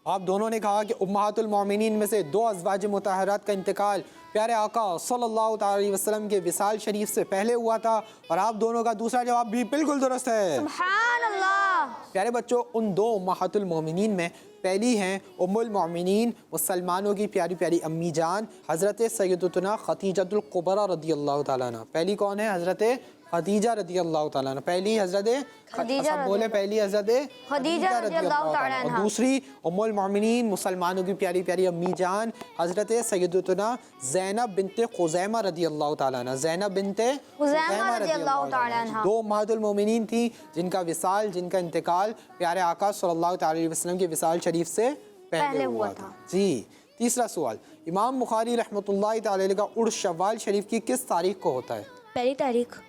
आप दोनों ने कहा कि उम्महातुल मोमिनीन में से 2 अज़वाज मुताहरात का इंतकाल प्यारे आका सल्लल्लाहु अलैहि वसल्लम के विसाल शरीफ से पहले हुआ था और आप दोनों का दूसरा जवाब भी बिल्कुल दुरुस्त है। सुभान अल्लाह। प्यारे बच्चों, उन दो उम्महातुल मोमिनीन में पहली हैं उम्मुल मोमिनीन, मुसलमानों की प्यारी प्यारी अम्मी जान, हज़रत सैयदतुना खदीजतुल कुबरा रदियल्लाहु ताला अन्हा। पहली कौन है? हज़रत खदीजा रदियल्लाहु ताला अन्हा। पहली हज़रत खदीजा सब बोले, पहली हज़रत खदीजा रदियल्लाहु ताला और अन्हा। दूसरी उम्मुल मोमिनीन, मुसलमानों की प्यारी प्यारी अम्मी जान, हज़रत सैयदतुना ज़ैनब बिनते खुज़ैमा रदियल्लाहु ताला अन्हा। ज़ैनब बिनते खुज़ैमा रदियल्लाहु ताला अन्हा। दो उम्महातुल मोमिनीन थी जिनका विसाल, जिनका इंतकाल प्यारे आका सल्लल्लाहु अलैहि वसल्लम के विसाल शरीफ से पहले हुआ था। जी, तीसरा सवाल, इमाम बुखारी रहमतुल्लाहि तआला अलैह का उर्स शव्वाल शरीफ की किस तारीख को होता है? पहली तारीख।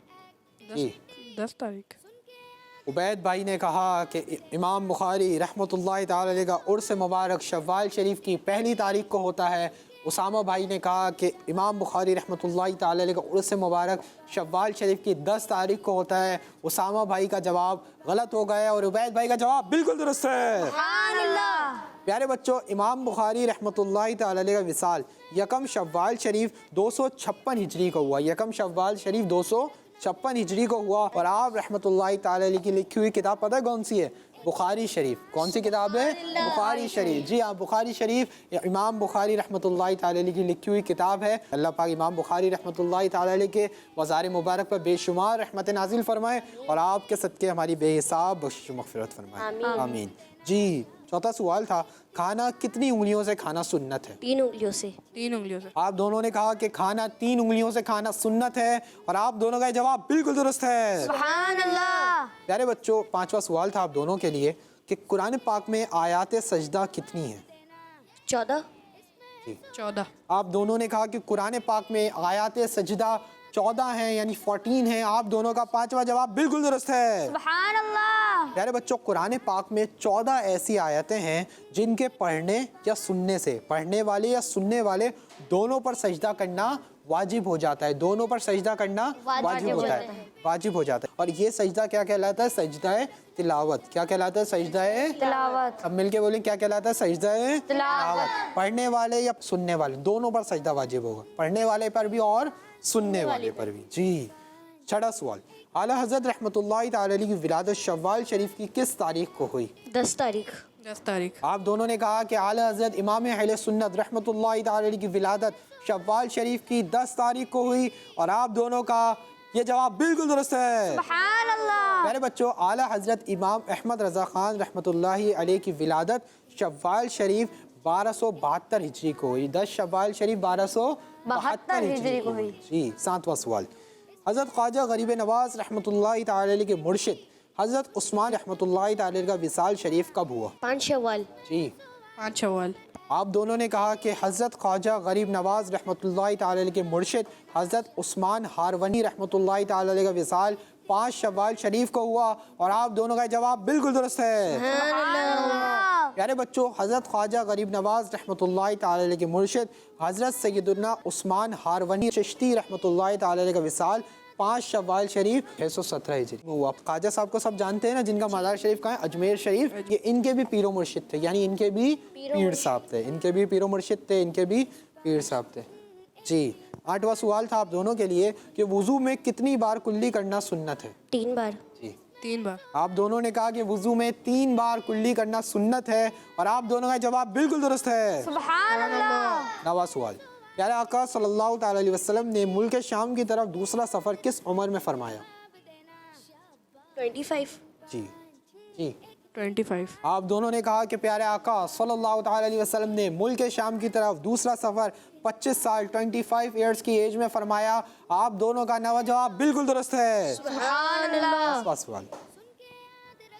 जी, 10 तारीख। उबैद भाई ने कहा कि इमाम बुखारी रहमतुल्लाहि तआला अलैह का उर्स मुबारक शव्वाल शरीफ की पहली तारीख को होता है। उसामा भाई ने कहा कि इमाम बुखारी रहमतुल्लाहि तआला अलैह का उर्स मुबारक शव्वाल शरीफ की 10 तारीख को होता है। उसामा भाई का जवाब गलत हो गया और उबैद भाई का जवाब बिल्कुल दुरुस्त है। प्यारे बच्चों, इमाम बुखारी रहमतुल्लाहि तआला अलैह का विसाल यकम शव्वाल शरीफ 256 हिजरी को हुआ। यकम शव्वाल शरीफ 256 हिजरी को हुआ और आप रहमतुल्लाहि तआला अलैह की लिखी हुई किताब पता है कौन सी है? बुखारी शरीफ। कौन सी किताब है? बुखारी शरीफ। जी हाँ, बुखारी शरीफ इमाम बुखारी रहमतुल्लाहि तआला अलैह की लिखी हुई किताब है। अल्लाह पाक इमाम बुखारी रहमतुल्लाहि तआला अलैह के मज़ार मुबारक पर बेशुमार रहमत नाजिल फरमाए और आपके सदक़े हमारी बेहिसाब बख्शिश मग़फ़िरत फरमाए, आमीन। जी, चौथा सवाल था, खाना कितनी उंगलियों से खाना सुन्नत है? 3 उंगलियों से। 3 उंगलियों से। आप दोनों ने कहा कि खाना 3 उंगलियों से खाना सुन्नत है और आप दोनों का जवाब बिल्कुल दुरुस्त है। सुभान अल्लाह। प्यारे बच्चों, पांचवा सवाल था आप दोनों के लिए कि कुरान पाक में आयात सजदा कितनी है? 14। 14। आप दोनों ने कहा कि कुरान पाक में आयात सजदा 14 हैं, यानी 14 हैं। आप दोनों का पांचवा जवाब बिल्कुल दुरुस्त है। सुभान अल्लाह। प्यारे बच्चों, कुरान पाक में 14 ऐसी आयतें हैं जिनके पढ़ने या सुनने से, पढ़ने वाले या सुनने वाले दोनों पर सजदा करना वाजिब हो जाता है। दोनों पर सजदा करना वाजिब होता है, वाजिब हो जाता है। और ये सजदा क्या कहलाता है? सजदा तिलावत। क्या कहलाता है? सजदा तिलावत। अब मिलके बोलें, क्या कहलाता है? सजदा तिलावत। पढ़ने वाले या सुनने वाले दोनों पर सजदा वाजिब होगा, पढ़ने वाले पर भी और सुनने वाले पर भी। जी, छठा सवाल, आला हज़रत रहमतुल्लाहि तआला अलैह की विलादत शव्वाल शरीफ की किस तारीख को हुई? 10 तारीख। 10 तारीख। आप दोनों ने कहा कि आला हज़रत इमाम अहले सुन्नत रहमतुल्लाहि तआला अलैह की विलादत शव्वाल शरीफ की 10 तारीख को हुई और आप दोनों का ये जवाब बिल्कुल दुरुस्त है। सुभान अल्लाह। मेरे बच्चों, आला हज़रत इमाम अहमद रज़ा ख़ान रहमतुल्लाहि अलैह की विलादत शव्वाल शरीफ 1272 हिजरी को हुई। 10 शव्वाल शरीफ 1272 हिजरी को हुई। जी, सातवां सवाल, हज़रत ख्वाजा गरीब नवाज रहमतुल्लाहि तआला अलैह के मुर्शिद हज़रत उस्मान रहमतुल्लाहि तआला अलैह का विसाल शरीफ कब हुआ? 5 शव्वाल। जी, 5 शव्वाल। आप दोनों ने कहा कि हज़रत ख्वाजा गरीब नवाज रहमतुल्लाहि तआला अलैह के मुर्शिद हज़रत उस्मान हारवनी रहमतुल्लाहि तआला अलैह का विसाल 5 शव्वाल शरीफ को हुआ और आप दोनों का जवाब बिल्कुल दुरुस्त है। प्यारे बच्चों, हज़रत ख्वाजा गरीब नवाज रहमतुल्लाहि तआला अलैह के मुर्शिद हज़रत सैयदुना उस्मान हारवनी चिश्ती रहमतुल्लाहि तआला अलैह का विसाल 5 शव्वाल शरीफ 617 हिजरी में हुआ। ख्वाजा साहब को सब जानते हैं ना, जिनका मज़ार शरीफ कहाँ है? अजमेर शरीफ। ये इनके भी पीरो मुर्शिद थे, यानी इनके भी पीर साहब थे, इनके भी पीरो मुर्शिद थे, इनके भी पीर साहब थे। जी, आठवां सवाल था आप दोनों के लिए कि वुज़ू में कितनी बार कुल्ली करना सुन्नत है? 3 बार। जी, 3 बार। आप दोनों ने कहा कि वुज़ू में 3 बार कुल्ली करना सुन्नत है और आप दोनों का जवाब बिल्कुल दुरुस्त है। सुभान अल्लाह। नवा सवाल, प्यारे आका सल्लल्लाहु ताला अलैहि वसल्लम ने मुल्क शाम की तरफ दूसरा सफ़र किस उम्र में फरमाया? 25। जी, जी, 25। आप दोनों ने कहा कि प्यारे आका सल्लल्लाहु ताला अलैहि वसल्लम ने मुल्क शाम की तरफ दूसरा सफ़र 25 साल 25 ईयर्स की एज में फरमाया। आप दोनों का नवा जवाब बिल्कुल दुरुस्त है। सुभान अल्लाह। दसवां सवाल,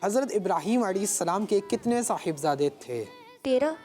हज़रत इब्राहीम अलैहिस्सलाम के कितने साहिबजादे थे? 13।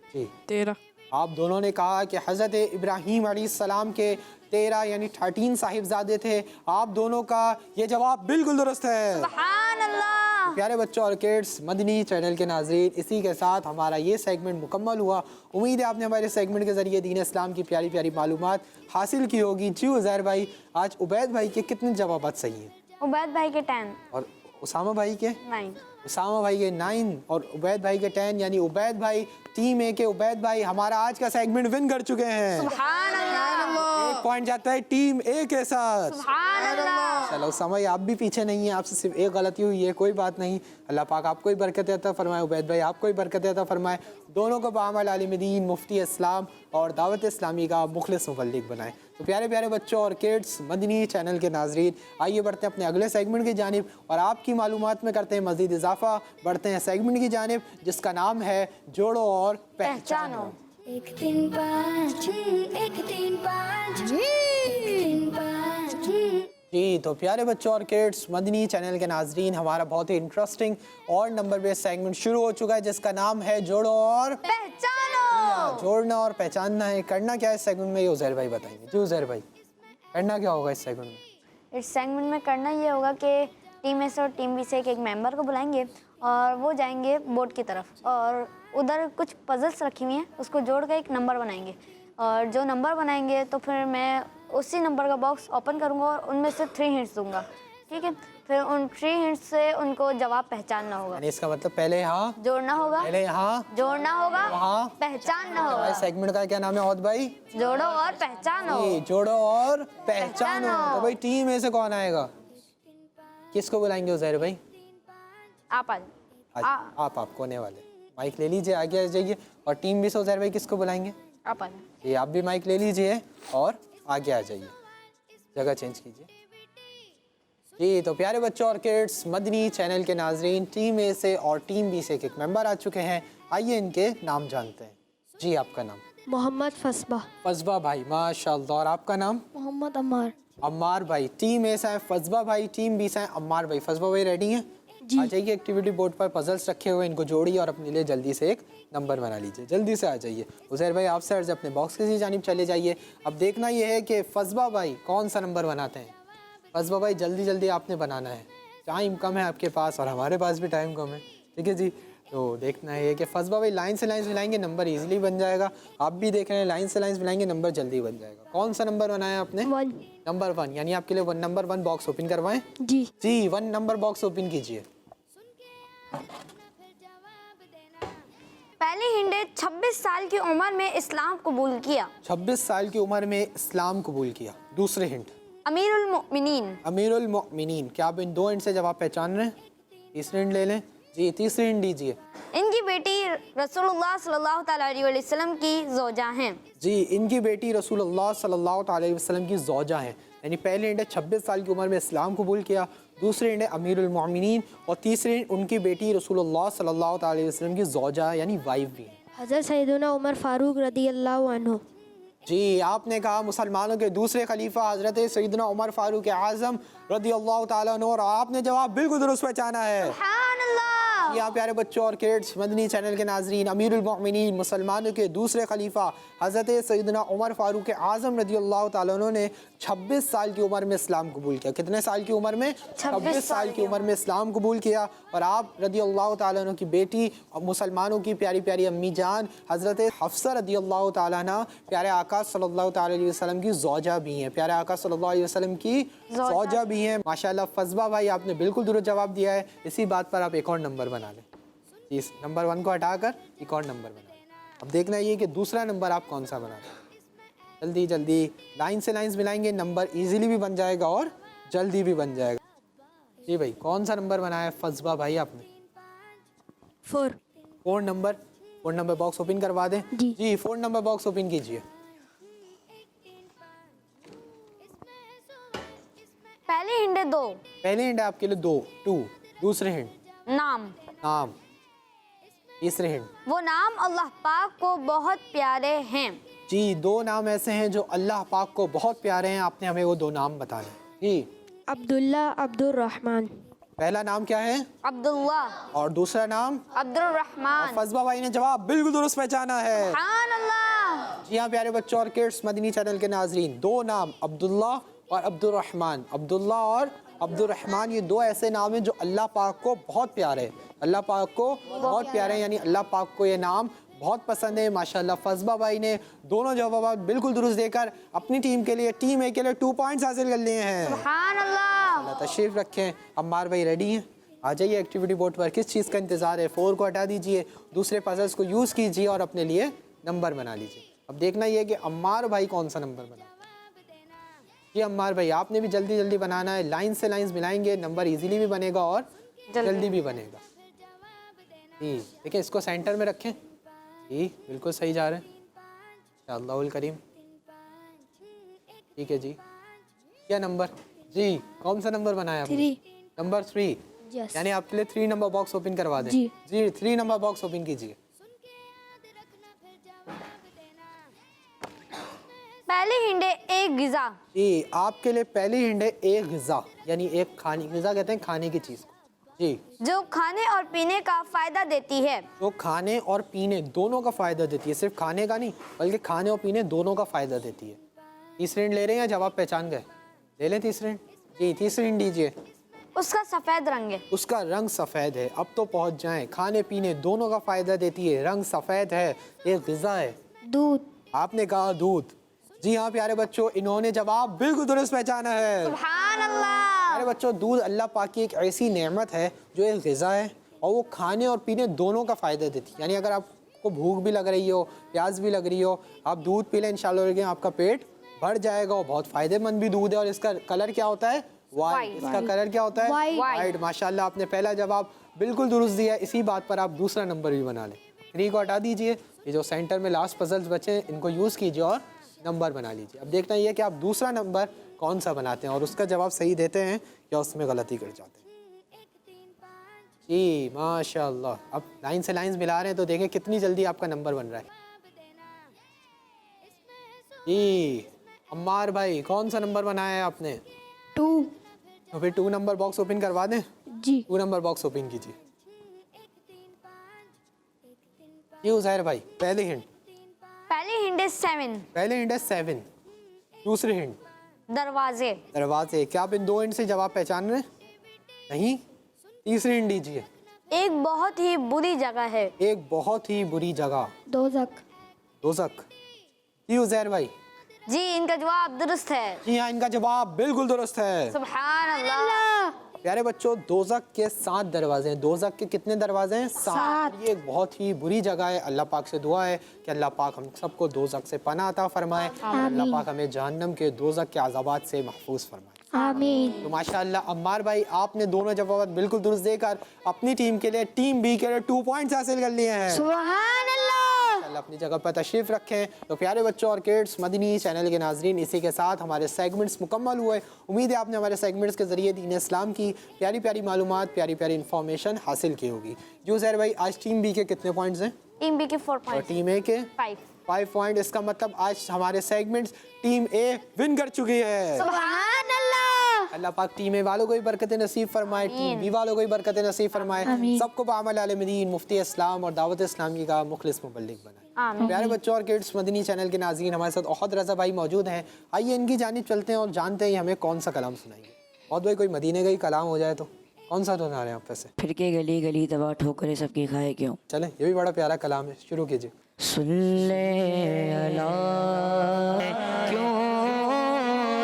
जी, 13। आप दोनों ने कहा कि हज़रत इब्राहीम अलैहिस्सलाम के 13 यानी 13 साहिबजादे थे। आप दोनों का ये जवाब बिल्कुल दुरुस्त है। सुभान अल्लाह। प्यारे बच्चों और किड्स, मदनी चैनल के नाज़रीन, इसी के साथ हमारा ये सेगमेंट मुकम्मल हुआ। उम्मीद है आपने हमारे सेगमेंट के ज़रिए दीन इस्लाम की प्यारी प्यारी मालूमात हासिल की होगी। जी उज़ैर भाई, आज उबैद भाई के कितने जवाब सही हैं? उबैद भाई के 10। और उसामा भाई के 9। उसामा भाई के 9 और उबैद भाई के 10, यानी उबैद भाई टीम ए के उबैद भाई हमारा आज का सेगमेंट विन कर चुके हैं। सुभान अल्लाह। 1 पॉइंट जाता है टीम ए के साथ। सुभान अल्लाह। चलो समय आप भी पीछे नहीं है, आपसे सिर्फ एक गलती हुई है, कोई बात नहीं। अल्लाह पाक आपको ही बरकत अता फरमाए, उबैद भाई आपको ही बरकत अता फरमाए। दोनों को बामल आलिम दीन, मुफ्ती इस्लाम और दावत इस्लामी का मुखलिस मुबल्लिग बनाए। तो प्यारे प्यारे बच्चों और किड्स, मदनी चैनल के नाजरीन, आइए बढ़ते हैं अपने अगले सेगमेंट की जानिब और आपकी मालूमात में करते हैं मज़ीद इजाफा। बढ़ते हैं सेगमेंट की जानिब जिसका नाम है जोड़ो और पहचानो। एक तीन पाँच, एक तीन पाँच, एक तीन पाँच। जी तो प्यारे बच्चों और किड्स, मदनी चैनल के नाजरीन, हमारा बहुत ही इंटरेस्टिंग और नंबर बेस्ड सेगमेंट शुरू हो चुका है जिसका नाम है जोड़ो और पहचानो। जोड़ना और पहचानना है। करना क्या है इस सेगमेंट में, ये उज़ैर भाई बताएंगे। जी उज़ैर भाई, करना क्या होगा इस सेगमेंट में? इस सेगमेंट में करना ये होगा कि टीम ए से और टीम बी से एक मेंबर को बुलाएंगे और वो जाएंगे बोर्ड की तरफ और उधर कुछ पजल्स रखी हुई हैं, उसको जोड़ कर एक नंबर बनाएंगे और जो नंबर बनाएंगे तो फिर मैं उसी नंबर का बॉक्स ओपन करूँगा और उनमें से 3 हिंट्स दूंगा, ठीक है। फिर उन 3 हिंट्स से उनको जवाब पहचानना होगा। यानी इसका मतलब पहले यहाँ जोड़ना होगा, पहले यहाँ जोड़ना होगा, वहाँ पहचानना हमारे होगा। सेगमेंट का क्या नाम है औद भाई? जोड़ो और पहचानो। जी, जोड़ो और पहचानो। पहचानो। तो भाई टीम में से कौन आएगा, किसको बुलाएंगे उज़ैर भाई? आप आप कोने वाले माइक ले लीजिए, आगे आ जाइए। और टीम भी से उज़ैर भाई किसको बुलाएंगे? आप ये आप भी माइक ले लीजिए और आगे आ जाइए, जगह चेंज कीजिए। जी तो प्यारे बच्चों और किड्स, मदनी चैनल के नाजरीन, टीम ए से और टीम बी से एक मेंबर आ चुके हैं। आइए इनके नाम जानते हैं। जी आपका नाम? मोहम्मद फसबा। फसबा भाई, माशाअल्लाह। और आपका नाम? मोहम्मद अम्मार। अम्मार भाई। टीम ए से है फसबा भाई, टीम बी से है अम्मार भाई। फसबा भाई रेडी हैं? आ जाइए, एक्टिविटी बोर्ड पर पजल्स रखे हुए, इनको जोड़िए और अपने लिए जल्दी से एक नंबर बना लीजिए। जल्दी से आ जाइए। उज़ैर भाई आपसे अर्ज़ अपने बॉक्स की जानिब चले जाइए। अब देखना ये है कि फसबा भाई कौन सा नंबर बनाते हैं। फसबा भाई जल्दी जल्दी आपने बनाना है, टाइम कम है आपके पास और हमारे पास भी टाइम कम है, ठीक है जी। तो देखना है कि फसबा भाई लाइन से लाइन मिलाएंगे, नंबर इजीली बन जाएगा। आप भी देख रहे हैं, लाइन से लाइन मिलाएंगे, नंबर जल्दी बन जाएगा। कौन सा नंबर बनाया आपने? 1। नंबर 1, यानी आपके लिए नंबर 1 बॉक्स ओपन करवाएं। जी। जी 1 नंबर बॉक्स ओपन कीजिए। पहली हिंट, 26 साल की उम्र में इस्लाम कबूल किया। 26 साल की उम्र में इस्लाम कबूल किया। दूसरे हिंट, अमीरुल मोमिनीन। अमीरुल मोमिनीन। क्या आप इन 2 हिंट से जवाब पहचान रहे हैं? तीसरी हिंट ले लें। जी तीसरी हिंट दीजिए। इनकी बेटी रसूलुल्लाह सल्लल्लाहु अलैहि वसल्लम की ज़ौजा हैं। जी इनकी बेटी रसूलुल्लाह सल्लल्लाहु अलैहि वसल्लम की ज़ौजा हैं। यानी पहली हिंट है 26 साल की उम्र में इस्लाम कबूल किया, दूसरी हिंट है अमीरुल मोमिनीन और तीसरी हिंट उनकी बेटी रसूलुल्लाह सल्लल्लाहु अलैहि वसल्लम की ज़ौजा यानी वाइफ भी है। हज़रत सैयदना उमर फारूक रदियल्लाहु अन्हु। जी आपने कहा मुसलमानों के दूसरे खलीफा हज़रत सैयदना उमर फारूक आज़म रदियल्लाहु ताला अन्हु, और आपने जवाब बिल्कुल दुरुस्त पहचाना है। सुभानअल्लाह। यहाँ प्यारे बच्चों और किड्स, मदनी चैनल के नाजरीन, अमीरुल मोमिनीन मुसलमानों के दूसरे खलीफा हज़रत सैयदना उमर फारूक आज़म रदियल्लाहु ताला अन्हु ने 26 साल की उम्र में इस्लाम कबूल किया। कितने साल की उम्र में? 26 साल की उम्र में इस्लाम कबूल किया। और आप रदियल्लाहु ताला अन्हु की बेटी और मुसलमानों की प्यारी प्यारी अम्मी जान हज़रत हफ्सा रदियल्लाहु ताला अन्हा प्यारे आका सल्लल्लाहु अलैहि वसल्लम की ज़ौजा भी हैं। प्यारे आका सल्लल्लाहु अलैहि वसल्लम की ज़ौजा भी हैं। माशाल्लाह फसबा भाई आपने बिल्कुल दुरुस्त जवाब दिया है। इसी बात पर आप एक और नंबर बना लें। इस नंबर 1 को हटाकर एक और नंबर बना लें। अब देखना ये कि दूसरा नंबर आप कौन सा बना लें। जल्दी जल्दी लाइन से लाइंस मिलाएंगे, नंबर इजीली भी बन जाएगा और जल्दी भी बन जाएगा। जी भाई कौन सा नंबर बनाया है फसबा भाई आपने? 4। 4 नंबर बॉक्स ओपन करवा दें। जी 4 नंबर बॉक्स ओपन कीजिए। पहली हिंट 2। पहली हिंट आपके लिए 2। दूसरे हिंट नाम। तीसरे हिंट, वो नाम अल्लाह पाक को बहुत प्यारे हैं। जी 2 नाम ऐसे हैं जो अल्लाह पाक को बहुत प्यारे हैं। आपने हमें वो 2 नाम बताने। जी अब्दुल्ला, अब्दुल रहमान। पहला नाम क्या है? अब्दुल्ला। और दूसरा नाम? अब्दुल रहमान। फसबा भाई ने जवाब बिल्कुल दुरुस्त पहचाना है। सुभानअल्लाह। जी हाँ प्यारे बच्चों और किड्स, मदनी चैनल के नाजरीन, 2 नाम अब्दुल्ला और अब्दुल रहमान। अब्दुल्ला और अब्दुल रहमान ये 2 ऐसे नाम हैं जो अल्लाह पाक को बहुत प्यारे हैं। अल्लाह पाक को बहुत प्यारे हैं, यानी अल्लाह पाक को ये नाम बहुत पसंद है। माशाल्लाह फसबा भाई ने दोनों जवाब बिल्कुल दुरुस्त देकर अपनी टीम के लिए, टीम ए के लिए 2 पॉइंट्स हासिल कर लिए हैं। सुभानअल्लाह। तशरीफ रखें। अम्मार भाई रेडी हैं? आ जाइए एक्टिविटी बोर्ड पर। किस चीज़ का इंतज़ार है? 4 को हटा दीजिए, दूसरे पजल्स को यूज़ कीजिए और अपने लिए नंबर बना लीजिए। अब देखना ये है कि अम्मार भाई कौन सा नंबर बना। जी अम्मार भाई, आपने भी जल्दी जल्दी बनाना है, लाइन से लाइंस मिलाएंगे, नंबर इजीली भी बनेगा और जल्दी भी बनेगा। जी देखिए, इसको सेंटर में रखें। जी बिल्कुल सही जा रहे हैं, इंशाअल्लाहुल करीम। ठीक है जी, क्या नंबर? जी कौन सा नंबर बनाया आपने? 3। नंबर 3। Yes. यानी आपके लिए 3 नंबर बॉक्स ओपन करवा दें। जी। जी 3 नंबर बॉक्स ओपन कीजिए। पहली हिंड है एक गिज़ा। जी आपके लिए पहली हिंट है एक ग़िज़ा, यानी एक खाने, ग़िज़ा कहते हैं खाने की चीज़ को। जी, जो खाने और पीने का फ़ायदा देती है। तो खाने और पीने दोनों का फ़ायदा देती है, सिर्फ खाने का नहीं बल्कि खाने और पीने दोनों का फ़ायदा देती है। तीसरी हिंट ले रहे हैं या जवाब पहचान गए? ले लें तीसरी हिंट। जी तीसरी हिंट दीजिए। उसका सफ़ेद रंग है। उसका रंग सफ़ेद है। अब तो पहुंच जाएं, खाने पीने दोनों का फ़ायदा देती है, रंग सफ़ेद है, ये ग़िज़ा है। दूध। आपने कहा दूध। जी हाँ प्यारे बच्चों, इन्होंने जवाब बिल्कुल दुरुस्त पहचाना है। सुभान अल्लाह। प्यारे बच्चों, दूध अल्लाह पाक की एक ऐसी नेमत है जो एक ग़िज़ा है और वो खाने और पीने दोनों का फ़ायदा देती है। यानी अगर आपको भूख भी लग रही हो, प्यास भी लग रही हो, आप दूध पी लें, इंशाअल्लाह आपका पेट भर जाएगा और बहुत फ़ायदेमंद भी दूध है। और इसका कलर क्या होता है? वाइट। इसका कलर क्या होता है? वाइट। माशाल्लाह आपने पहला जवाब बिल्कुल दुरुस्त दिया है। इसी बात पर आप दूसरा नंबर भी बना लें। 3 को हटा दीजिए, ये जो सेंटर में लास्ट पजल्स बचे हैं इनको यूज़ कीजिए और नंबर बना लीजिए। अब देखना ये कि आप दूसरा नंबर कौन सा बनाते हैं और उसका जवाब सही देते हैं या उसमें गलती कर जाते हैं। जी माशाल्लाह, अब लाइन से लाइंस मिला रहे हैं तो देखें कितनी जल्दी आपका नंबर बन रहा है। जी अम्मार भाई, कौन सा नंबर बनाया है आपने? 2। तो फिर 2 नंबर बॉक्स ओपन करवा दें। जी। 2 नंबर बॉक्स ओपन कीजिए। जी उज़ैर भाई, पहली हिंट। पहली हिंड है 7। पहली हिंट है 7। दूसरी हिंट दरवाजे। दरवाजे। क्या आप इन 2 हिंट से जवाब पहचान रहे हैं? नहीं। तीसरी हिंट दीजिए। एक बहुत ही बुरी जगह है। एक बहुत ही बुरी जगह। दोज़ख। दोज़ख। जी उज़ैर भाई। जी इनका जवाब दुरुस्त है। जी हाँ, इनका जवाब बिल्कुल दुरुस्त है। सुभान अल्लाह। प्यारे बच्चों, दोज़ख के 7 दरवाजे हैं। दोज़ख के कितने दरवाजे हैं? 7। ये एक बहुत ही बुरी जगह है। अल्लाह पाक से दुआ है कि अल्लाह पाक हम सबको दोज़ख से पनाह अता फरमाए। अल्लाह पाक हमें जहन्नम के दोज़ख के अज़ाबात से महफूज फरमाए। आमीन। तो माशाअल्लाह अम्मार भाई, आपने दोनों जवाब बिल्कुल दुरुस्त देकर अपनी टीम के लिए, टीम बी के लिए 2 पॉइंट्स हासिल कर लिए हैं। सुभान अल्लाह। अल्लाह अपनी जगह पर तशरीफ़ रखें। तो प्यारे बच्चों और किड्स मदनी चैनल के नाजरीन, इसी के साथ हमारे सेगमेंट्स मुकम्मल हुए। उम्मीद है आपने हमारे सेगमेंट्स के ज़रिए दीन इस्लाम की प्यारी प्यारी मालूमात, प्यारी प्यारी इन्फॉर्मेशन हासिल की होगी। जी उज़ैर भाई, आज टीम बी के कितने पॉइंट्स हैं? टीम बी के 4 और पॉइंट। टीम ए के 5 पॉइंट। इसका मतलब आज हमारे सेगमेंट्स टीम ए विन कर चुकी है। सुभान अल्लाह। अल्लाह पाक टीम ए वालों को भी बरकत नसीब फरमाए, टीम बी वालों को भी बरकत नसीब फरमाए, सबको बामल आलमीन मुफ्ती इस्लाम और दावत इस्लामी का मुखलिस मुबल्लिग बनाए। प्यारे बच्चों और किड्स मदनी चैनल के नाज़रीन, हमारे साथ ओहद रज़ा भाई मौजूद हैं। आइए इनकी जानिब चलते हैं और जानते हैं हमें कौन सा कलाम सुनाएंगे। ओहद भाई, कोई मदीने का ही कलाम हो जाए तो कौन सा सुना रहे हैं आप वैसे? फिर के गली गली दबा ठोकरे सबकी खाए क्यों। चलें, ये भी बड़ा प्यारा कलाम है, शुरू कीजिए। सुल्ले अला क्यों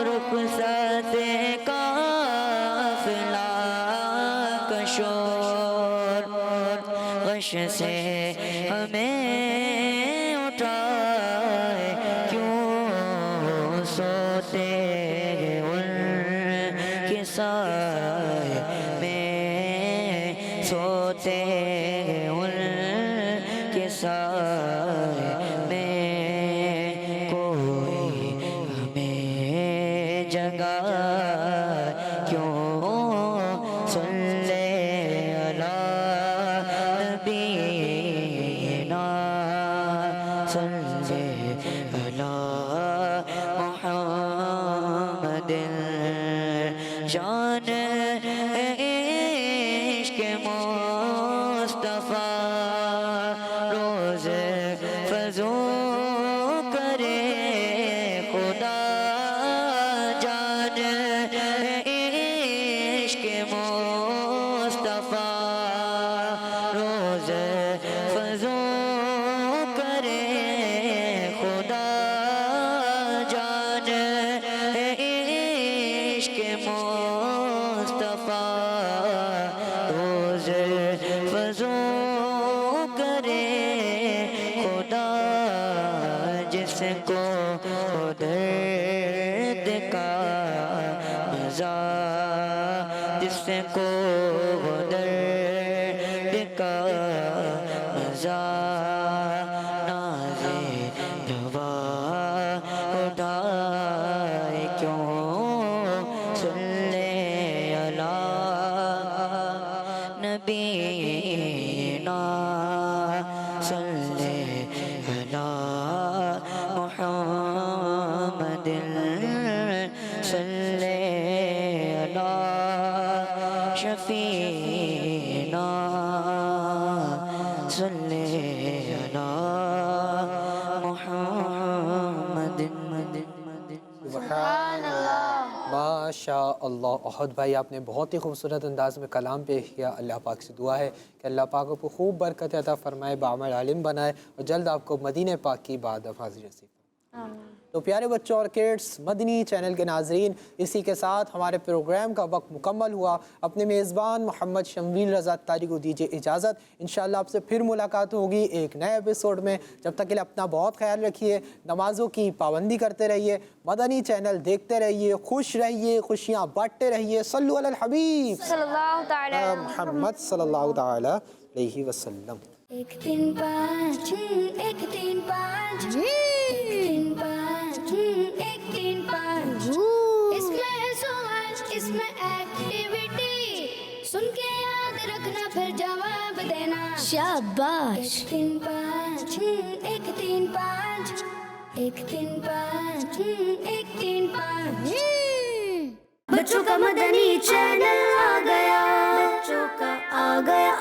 रुखसते काफिला कशोर गश से हमें उठाए क्यों सोते उनके साए में सोते उनके साए में कोई हमें जगा क्यों सुल्ले अला नबीना सुल्ले अला मुहम्मदिन जान इश्क मुस्तफा रोज़ फजो करे खुदा जान इश्क मुस्तफा रोज़ फजो करे खुदा जान इश्क मुस्तफा रोज़ फजो करे खुदा जिसको दर्द का मजा जिसको वो दर्द का मजा नाज़े दवा उठाए क्यों सल्ले अला नबीना सल्ले अला मुहम्मदिन सल्ले अला शफीना सल्ले अला मुहम्मदिन माशा अल्लाह। अहद भाई आपने बहुत ही खूबसूरत अंदाज में कलाम पेश किया। अल्लाह पाक से दुआ है कि अल्लाह पाक आपको खूब बरकत अता फरमाए, बामल आलिम बनाए और जल्द आपको मदीने पाक की बाद हाजिर नसीब। तो प्यारे बच्चों और किड्स, मदनी चैनल के नाजरीन, इसी के साथ हमारे प्रोग्राम का वक्त मुकम्मल हुआ। अपने मेज़बान मोहम्मद शम्वील रज़ा तारी को दीजिए इजाज़त। इंशाअल्लाह आपसे फिर मुलाकात होगी एक नए एपिसोड में। जब तक के लिए अपना बहुत ख्याल रखिए, नमाज़ों की पाबंदी करते रहिए, मदनी चैनल देखते रहिए, खुश रहिए, खुशियाँ बांटते रहिए। सल्लु अलल हबीब सल्लल्लाहु ताला मोहम्मद सल्लल्लाहु ताला अलैहि वसल्लम। एक तीन पाँच एक तीन पाँच एक तीन पाँच इसमें है सवाल, इसमें एक्टिविटी, सुन के याद रखना फिर जवाब देना। शाबाश। एक तीन पाँच एक तीन पाँच एक तीन पाँच एक तीन पाँच। बच्चों का मदनी चैनल आ गया, बच्चों का आ गया